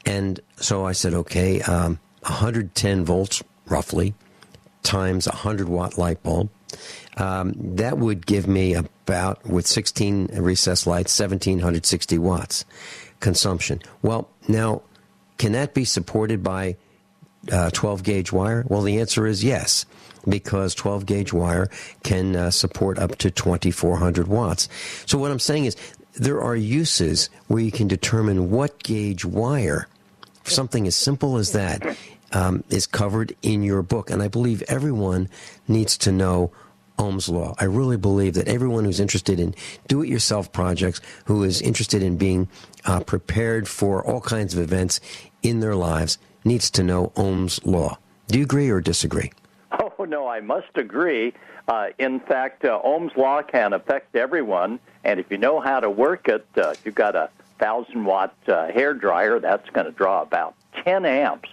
B: And so I said, okay, 110 volts roughly times a 100-watt light bulb. That would give me about, with 16 recessed lights, 1,760 watts consumption. Well, now, can that be supported by 12-gauge wire? Well, the answer is yes, because 12-gauge wire can support up to 2,400 watts. So what I'm saying is there are uses where you can determine what gauge wire, something as simple as that, is covered in your book. And I believe everyone needs to know Ohm's law. I really believe that everyone who's interested in do-it-yourself projects, who is interested in being prepared for all kinds of events in their lives, needs to know Ohm's law. Do you agree or disagree?
D: Oh, no, I must agree. In fact, Ohm's law can affect everyone, and if you know how to work it, if you've got a 1,000-watt hair dryer, that's going to draw about 10 amps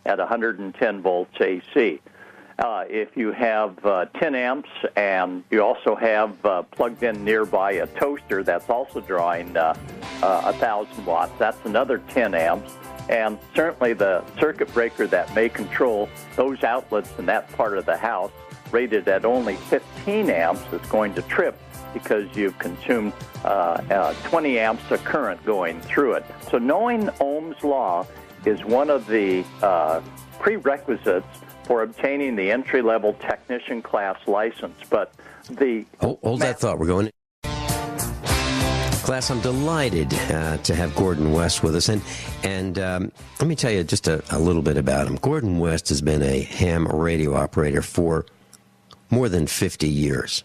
D: at 110 volts AC. If you have 10 amps and you also have plugged in nearby a toaster that's also drawing 1,000 watts, that's another 10 amps. And certainly the circuit breaker that may control those outlets in that part of the house, rated at only 15 amps, is going to trip because you've consumed 20 amps of current going through it. So knowing Ohm's law is one of the prerequisites for obtaining the entry-level technician class license. But the...
B: Hold that thought. We're going... Class, I'm delighted to have Gordon West with us. And let me tell you just a little bit about him. Gordon West has been a ham radio operator for more than 50 years.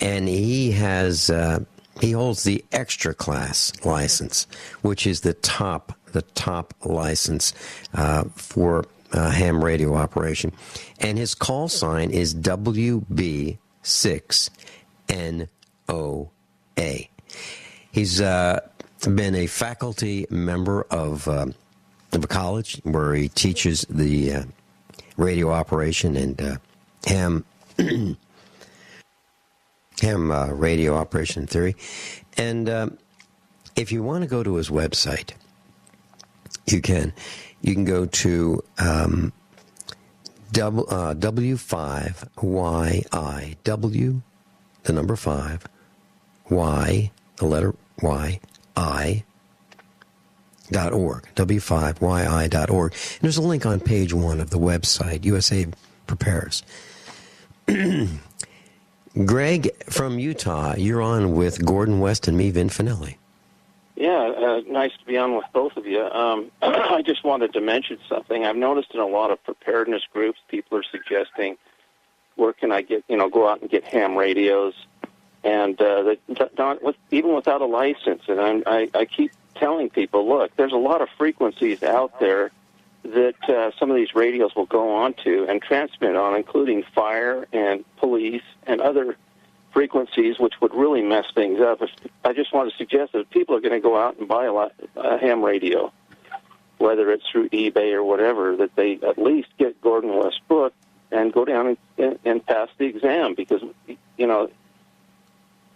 B: And he holds the extra class license, which is the top license for ham radio operation. And his call sign is WB6NOA. He's been a faculty member of a college where he teaches the radio operation and ham radio operation theory. And if you want to go to his website, you can go to W5YI, W, the number 5, Y, the letter Y, I.org, W5YI.org. And there's a link on page 1 of the website, USA Prepares. Greg from Utah, you're on with Gordon West and me, Vin Finelli.
F: Yeah, nice to be on with both of you. I just wanted to mention something. I've noticed in a lot of preparedness groups, people are suggesting, where can I get, go out and get ham radios, and even without a license. And I keep telling people, look, there's a lot of frequencies out there that some of these radios will go on to and transmit on, including fire and police and other frequencies, which would really mess things up. I just want to suggest that if people are going to go out and buy a ham radio, whether it's through eBay or whatever, that they at least get Gordon West's book and go down and pass the exam, because, in an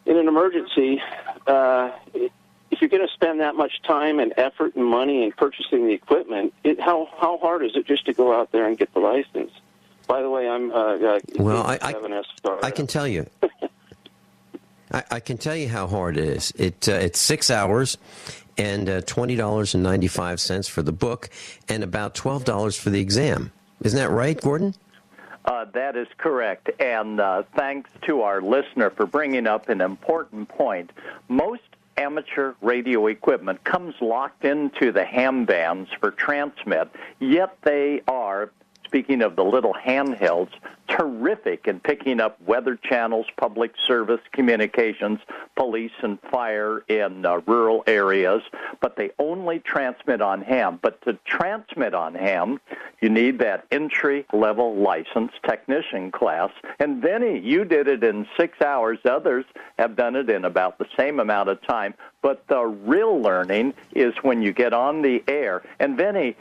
F: emergency, if you're going to spend that much time and effort and money in purchasing the equipment, how hard is it just to go out there and get the license? By the way, I'm
B: I can tell you. I can tell you how hard it is. It's 6 hours and $20.95 for the book and about $12 for the exam. Isn't that right, Gordon?
D: That is correct. And thanks to our listener for bringing up an important point. Most amateur radio equipment comes locked into the ham bands for transmit, yet they are, speaking of the little handhelds, terrific in picking up weather channels, public service communications, police and fire in rural areas, but they only transmit on ham. But to transmit on ham, you need that entry-level license technician class. And Vinny, you did it in 6 hours. Others have done it in about the same amount of time. But the real learning is when you get on the air. And Vinny,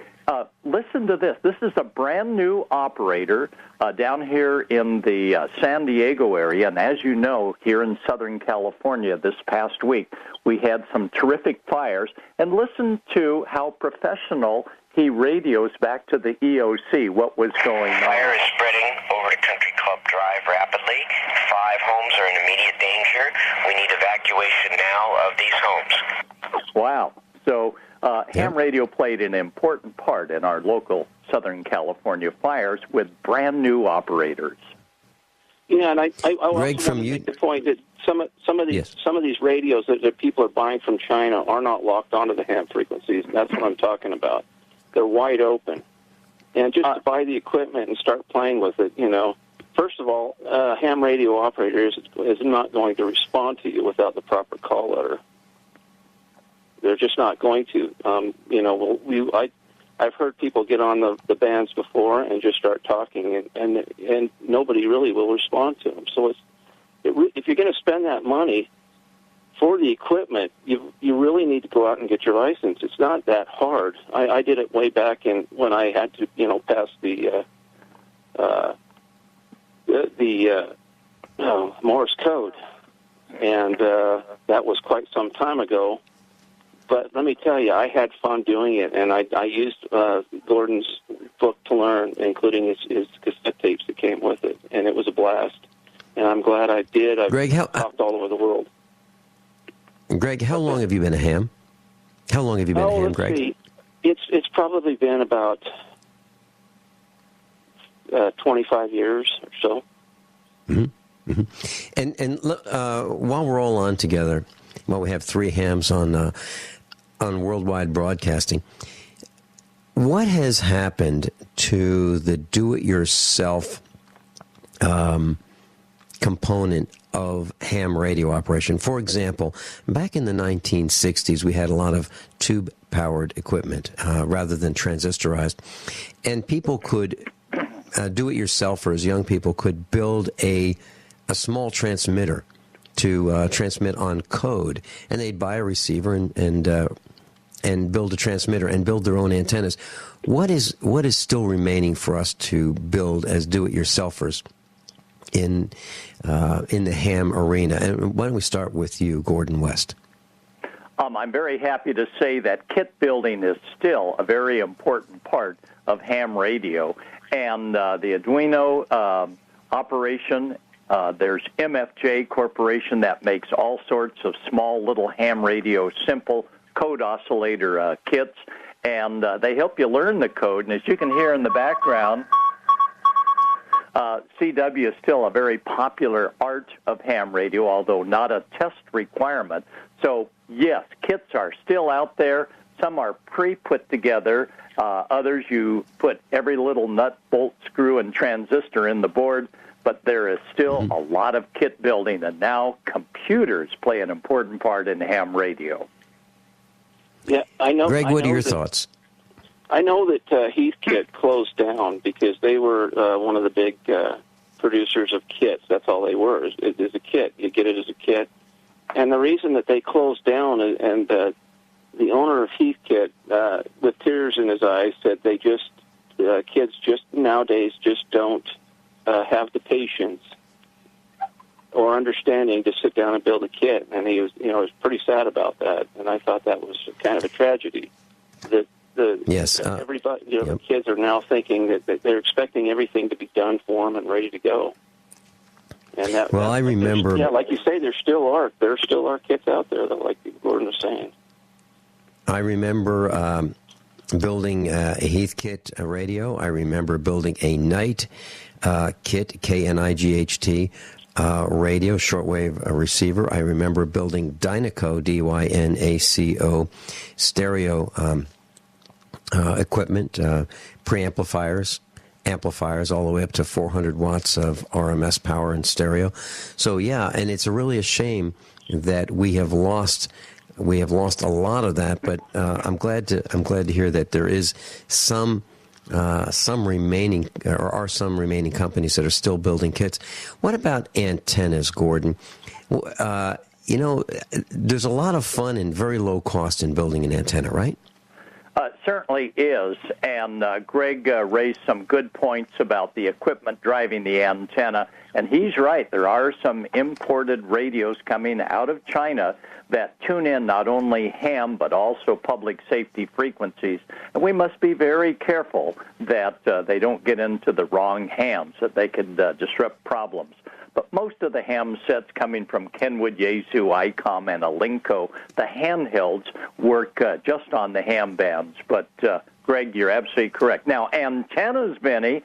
D: listen to this. This is a brand-new operator down here in the San Diego area. And as you know, here in Southern California this past week, we had some terrific fires. And listen to how professional he radios back to the EOC what was going on.
G: Fire is spreading over to Country Club Drive rapidly. 5 homes are in immediate danger. We need evacuation now of these homes.
D: Wow. So ham radio played an important part in our local Southern California fires with brand new operators.
F: Yeah, and I also
B: Greg,
F: want
B: from
F: to
B: you,
F: make the point that some of these radios that people are buying from China are not locked onto the ham frequencies. That's what I'm talking about. They're wide open, and just to buy the equipment and start playing with it. First of all, ham radio operator is not going to respond to you without the proper call letter. They're just not going to. I've heard people get on the bands before and just start talking, and nobody really will respond to them. So if you're going to spend that money for the equipment, you really need to go out and get your license. It's not that hard. I did it way back when I had to pass the Morse code, and that was quite some time ago. But let me tell you, I had fun doing it, and I used Gordon's book to learn, including his cassette tapes that came with it, and it was a blast. And I'm glad I did. I've talked all over the world.
B: Greg, how long have you been a ham? How long have you been a ham, Greg?
F: See. It's probably been about 25 years or so.
B: Mm-hmm. Mm-hmm. And while we're all on together, while we have 3 hams on worldwide broadcasting, what has happened to the do-it-yourself component of ham radio operation? For example, back in the 1960s, we had a lot of tube-powered equipment rather than transistorized, and people could do-it-yourselfers, young people could build a small transmitter to transmit on code, and they'd buy a receiver and build a transmitter and build their own antennas. What is still remaining for us to build as do-it-yourselfers in the ham arena? And why don't we start with you, Gordon West?
D: I'm very happy to say that kit building is still a very important part of ham radio, and the Arduino operation. There's MFJ Corporation that makes all sorts of small little ham radio, simple code oscillator kits, and they help you learn the code. And as you can hear in the background, CW is still a very popular art of ham radio, although not a test requirement. So, yes, kits are still out there. Some are pre-put together. Others, you put every little nut, bolt, screw, and transistor in the board. But there is still a lot of kit building, and now computers play an important part in ham radio.
F: Yeah, I know.
B: Greg, what are your thoughts?
F: I know that Heathkit closed down because they were one of the big producers of kits. That's all they were, is a kit. You get it as a kit. And the reason that they closed down, and the owner of Heathkit, with tears in his eyes, said they just, kids just nowadays just don't have the patience or understanding to sit down and build a kit. And he was pretty sad about that. And I thought that was kind of a tragedy. That everybody, the kids are now thinking that they're expecting everything to be done for them and ready to go. And
B: I remember.
F: Yeah, like you say, there still are kits out there, that, like Gordon was saying.
B: I remember building a Heathkit radio. I remember building a Knight kit, K-N-I-G-H-T, radio, shortwave receiver. I remember building Dynaco, D-Y-N-A-C-O, stereo equipment, preamplifiers, amplifiers all the way up to 400 watts of RMS power in stereo. So, yeah, and it's really a shame that we have lost a lot of that, but I'm glad to hear that there is some remaining, or are some remaining companies that are still building kits. What about antennas, Gordon? There's a lot of fun and very low cost in building an antenna, right?
D: Certainly is, and Greg raised some good points about the equipment driving the antenna, and he's right. There are some imported radios coming out of China that tune in not only ham but also public safety frequencies, and we must be very careful that they don't get into the wrong hands, that they can disrupt problems. But most of the ham sets coming from Kenwood, Yaesu, ICOM, and Alinco, the handhelds work just on the ham bands. But, Greg, you're absolutely correct. Now, antennas, Benny,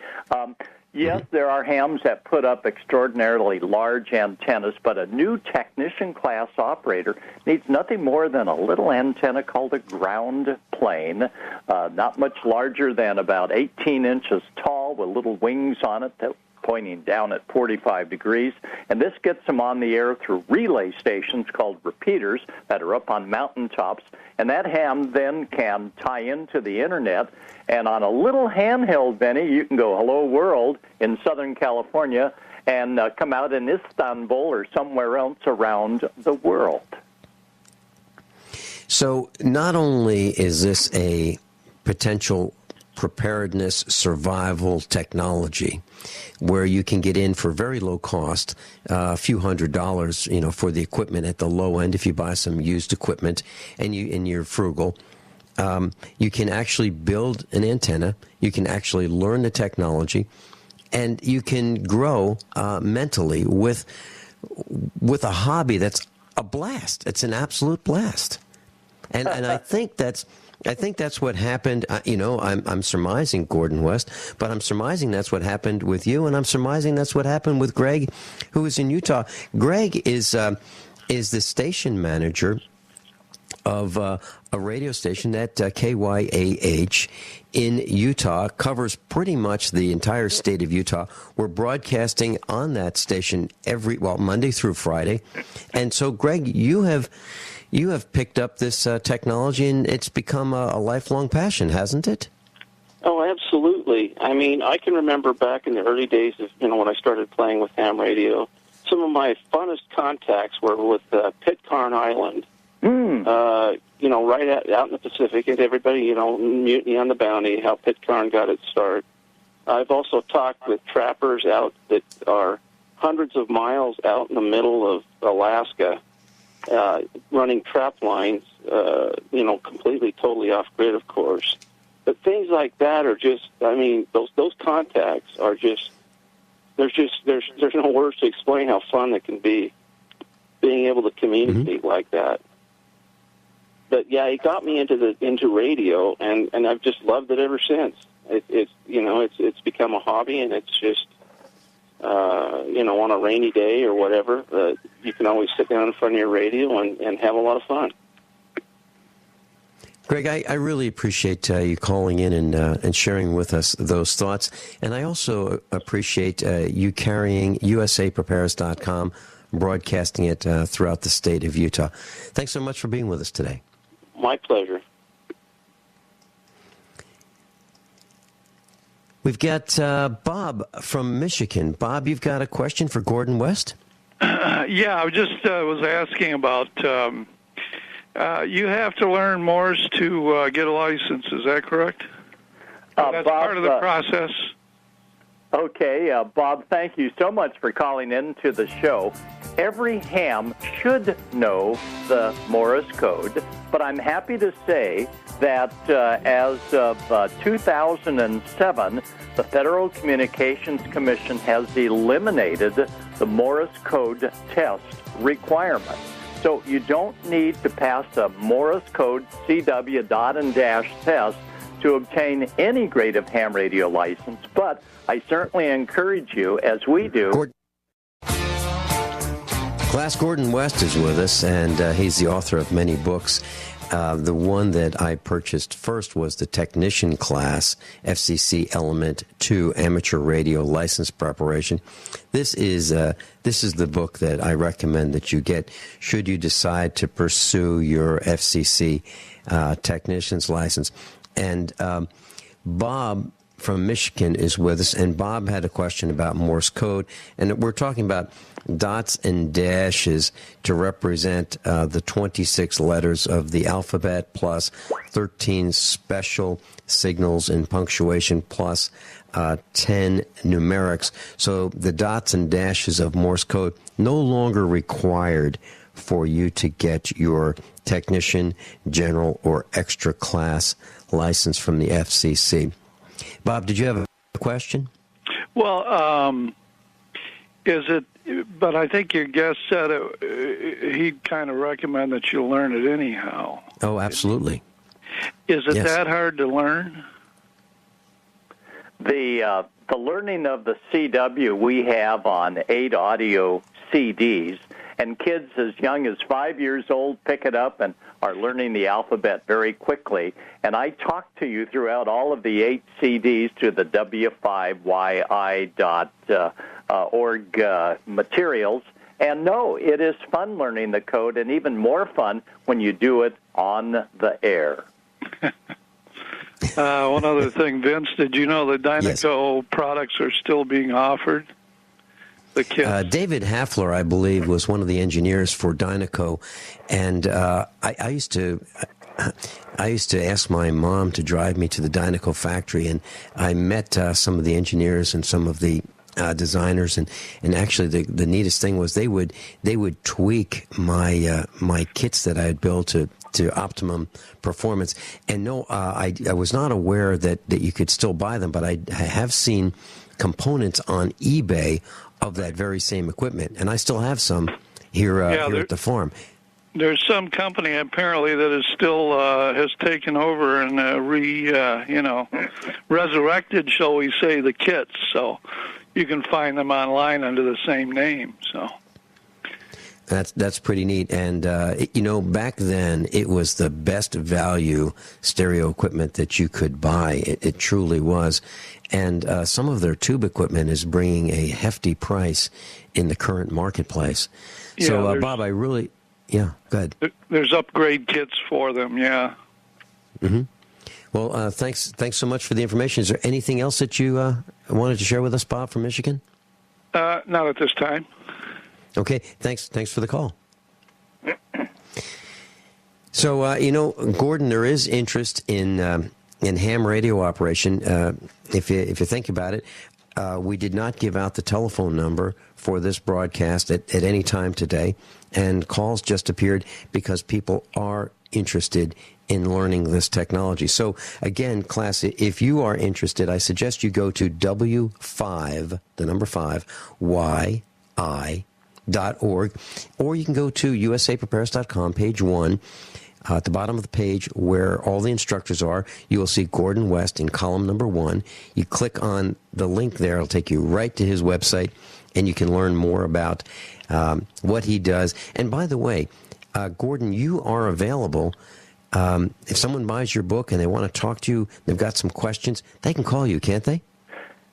D: yes, there are hams that put up extraordinarily large antennas, but a new technician-class operator needs nothing more than a little antenna called a ground plane, not much larger than about 18 inches tall with little wings on it that pointing down at 45 degrees, and this gets them on the air through relay stations called repeaters that are up on mountaintops, and that ham then can tie into the internet, and on a little handheld, Benny, you can go hello world in Southern California and come out in Istanbul or somewhere else around the world.
B: So not only is this a potential preparedness survival technology where you can get in for very low cost, a few $100s, for the equipment at the low end if you buy some used equipment and you're frugal. You can actually build an antenna, you can actually learn the technology, and you can grow mentally with a hobby that's a blast. It's an absolute blast. And I think that's what happened. I'm surmising, Gordon West, but I'm surmising that's what happened with you, and I'm surmising that's what happened with Greg, who is in Utah. Greg is the station manager of a radio station that KYAH in Utah covers pretty much the entire state of Utah. We're broadcasting on that station Monday through Friday, and so Greg, you have picked up this technology, and it's become a lifelong passion, hasn't it?
F: Oh, absolutely. I mean, I can remember back in the early days of, when I started playing with ham radio, some of my funnest contacts were with Pitcairn Island, right out in the Pacific, and everybody, Mutiny on the Bounty, how Pitcairn got its start. I've also talked with trappers out that are hundreds of miles out in the middle of Alaska, running trap lines, completely, totally off grid, of course. But things like that are just, those contacts are just, there's no words to explain how fun it can be, being able to communicate like that. But yeah, it got me into radio, and I've just loved it ever since. It's become a hobby, and it's just, on a rainy day or whatever, you can always sit down in front of your radio and have a lot of fun.
B: Greg, I really appreciate you calling in and sharing with us those thoughts. And I also appreciate you carrying usaprepares.com, broadcasting it throughout the state of Utah. Thanks so much for being with us today.
F: My pleasure.
B: We've got Bob from Michigan. Bob, you've got a question for Gordon West?
H: Yeah, I just was asking about, you have to learn Morse to get a license, is that correct? That's
D: Bob,
H: part of the process.
D: Okay, Bob, thank you so much for calling in to the show. Every ham should know the Morse code, but I'm happy to say that as of 2007, the Federal Communications Commission has eliminated the Morse code test requirement. So you don't need to pass a Morse code CW dot and dash test to obtain any grade of ham radio license, but I certainly encourage you, as we do.
B: Class Gordon West is with us, and he's the author of many books. The one that I purchased first was the Technician Class, FCC Element 2, Amateur Radio License Preparation. This is the book that I recommend that you get should you decide to pursue your FCC Technician's License. And Bob from Michigan is with us, and Bob had a question about Morse code, and we're talking about dots and dashes to represent the 26 letters of the alphabet plus 13 special signals and punctuation plus 10 numerics. So the dots and dashes of Morse code no longer required for you to get your technician, general, or extra class license from the FCC. Bob, did you have a question?
H: Well, is it, but I think your guest said he'd kind of recommend that you learn it anyhow.
B: Oh, absolutely.
H: Is it that hard to learn?
D: The learning of the CW we have on 8 audio CDs, and kids as young as 5 years old pick it up and are learning the alphabet very quickly. And I talk to you throughout all of the 8 CDs to the w5yi.org materials. And no, it is fun learning the code, and even more fun when you do it on the air.
H: One other thing, Vince, did you know the Dynaco products are still being offered? The kids?
B: David Hafler, I believe, was one of the engineers for Dynaco, and I used to ask my mom to drive me to the Dynaco factory, and I met some of the engineers and some of the designers, and actually the neatest thing was they would tweak my my kits that I had built to optimum performance. And no, I was not aware that you could still buy them, but I have seen components on eBay of that very same equipment, and I still have some here at the farm.
H: There's some company apparently that is still has taken over and resurrected, shall we say, the kits. So you can find them online under the same name. So
B: that's pretty neat. And back then it was the best value stereo equipment that you could buy. It truly was. And some of their tube equipment is bringing a hefty price in the current marketplace.
H: Yeah,
B: so, Bob, go ahead.
H: There's upgrade kits for them, yeah.
B: Mm-hmm. Well, thanks so much for the information. Is there anything else that you wanted to share with us, Bob, from Michigan?
H: Not at this time.
B: Okay, thanks for the call. So, Gordon, there is interest in ham radio operation. If you think about it, we did not give out the telephone number for this broadcast at any time today, and calls just appeared because people are interested in learning this technology. So again, class, if you are interested, I suggest you go to W5, the number 5, YI.org, or you can go to usaprepares.com, page 1. At the bottom of the page where all the instructors are, you will see Gordon West in column number 1. You click on the link there. It'll take you right to his website, and you can learn more about what he does. And by the way, Gordon, you are available. If someone buys your book and they want to talk to you, they've got some questions, they can call you, can't they?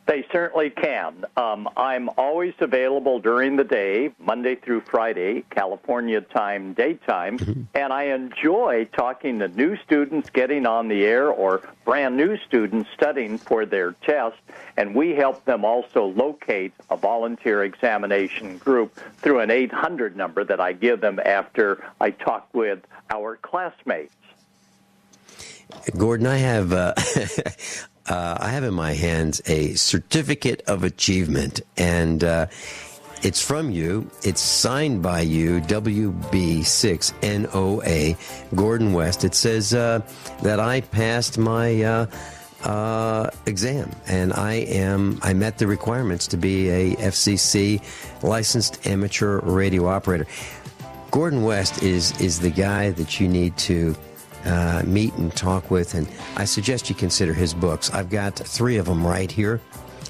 D: They certainly can. I'm always available during the day, Monday through Friday, California time, daytime, and I enjoy talking to new students getting on the air or brand new students studying for their test, and we help them also locate a volunteer examination group through an 800 number that I give them after I talk with our classmates.
B: Gordon, I have I have in my hands a certificate of achievement, and it's from you. It's signed by you, WB6NOA, Gordon West. It says that I passed my exam, and I met the requirements to be a FCC licensed amateur radio operator. Gordon West is the guy that you need to meet and talk with, and I suggest you consider his books. I've got 3 of them right here,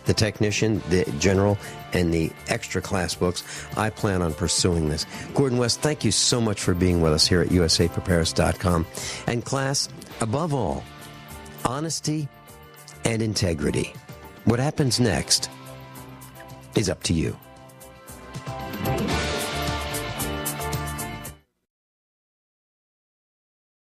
B: the Technician, the General, and the Extra Class books. I plan on pursuing this. Gordon West, thank you so much for being with us here at usaprepares.com. And class, above all, honesty and integrity. What happens next is up to you.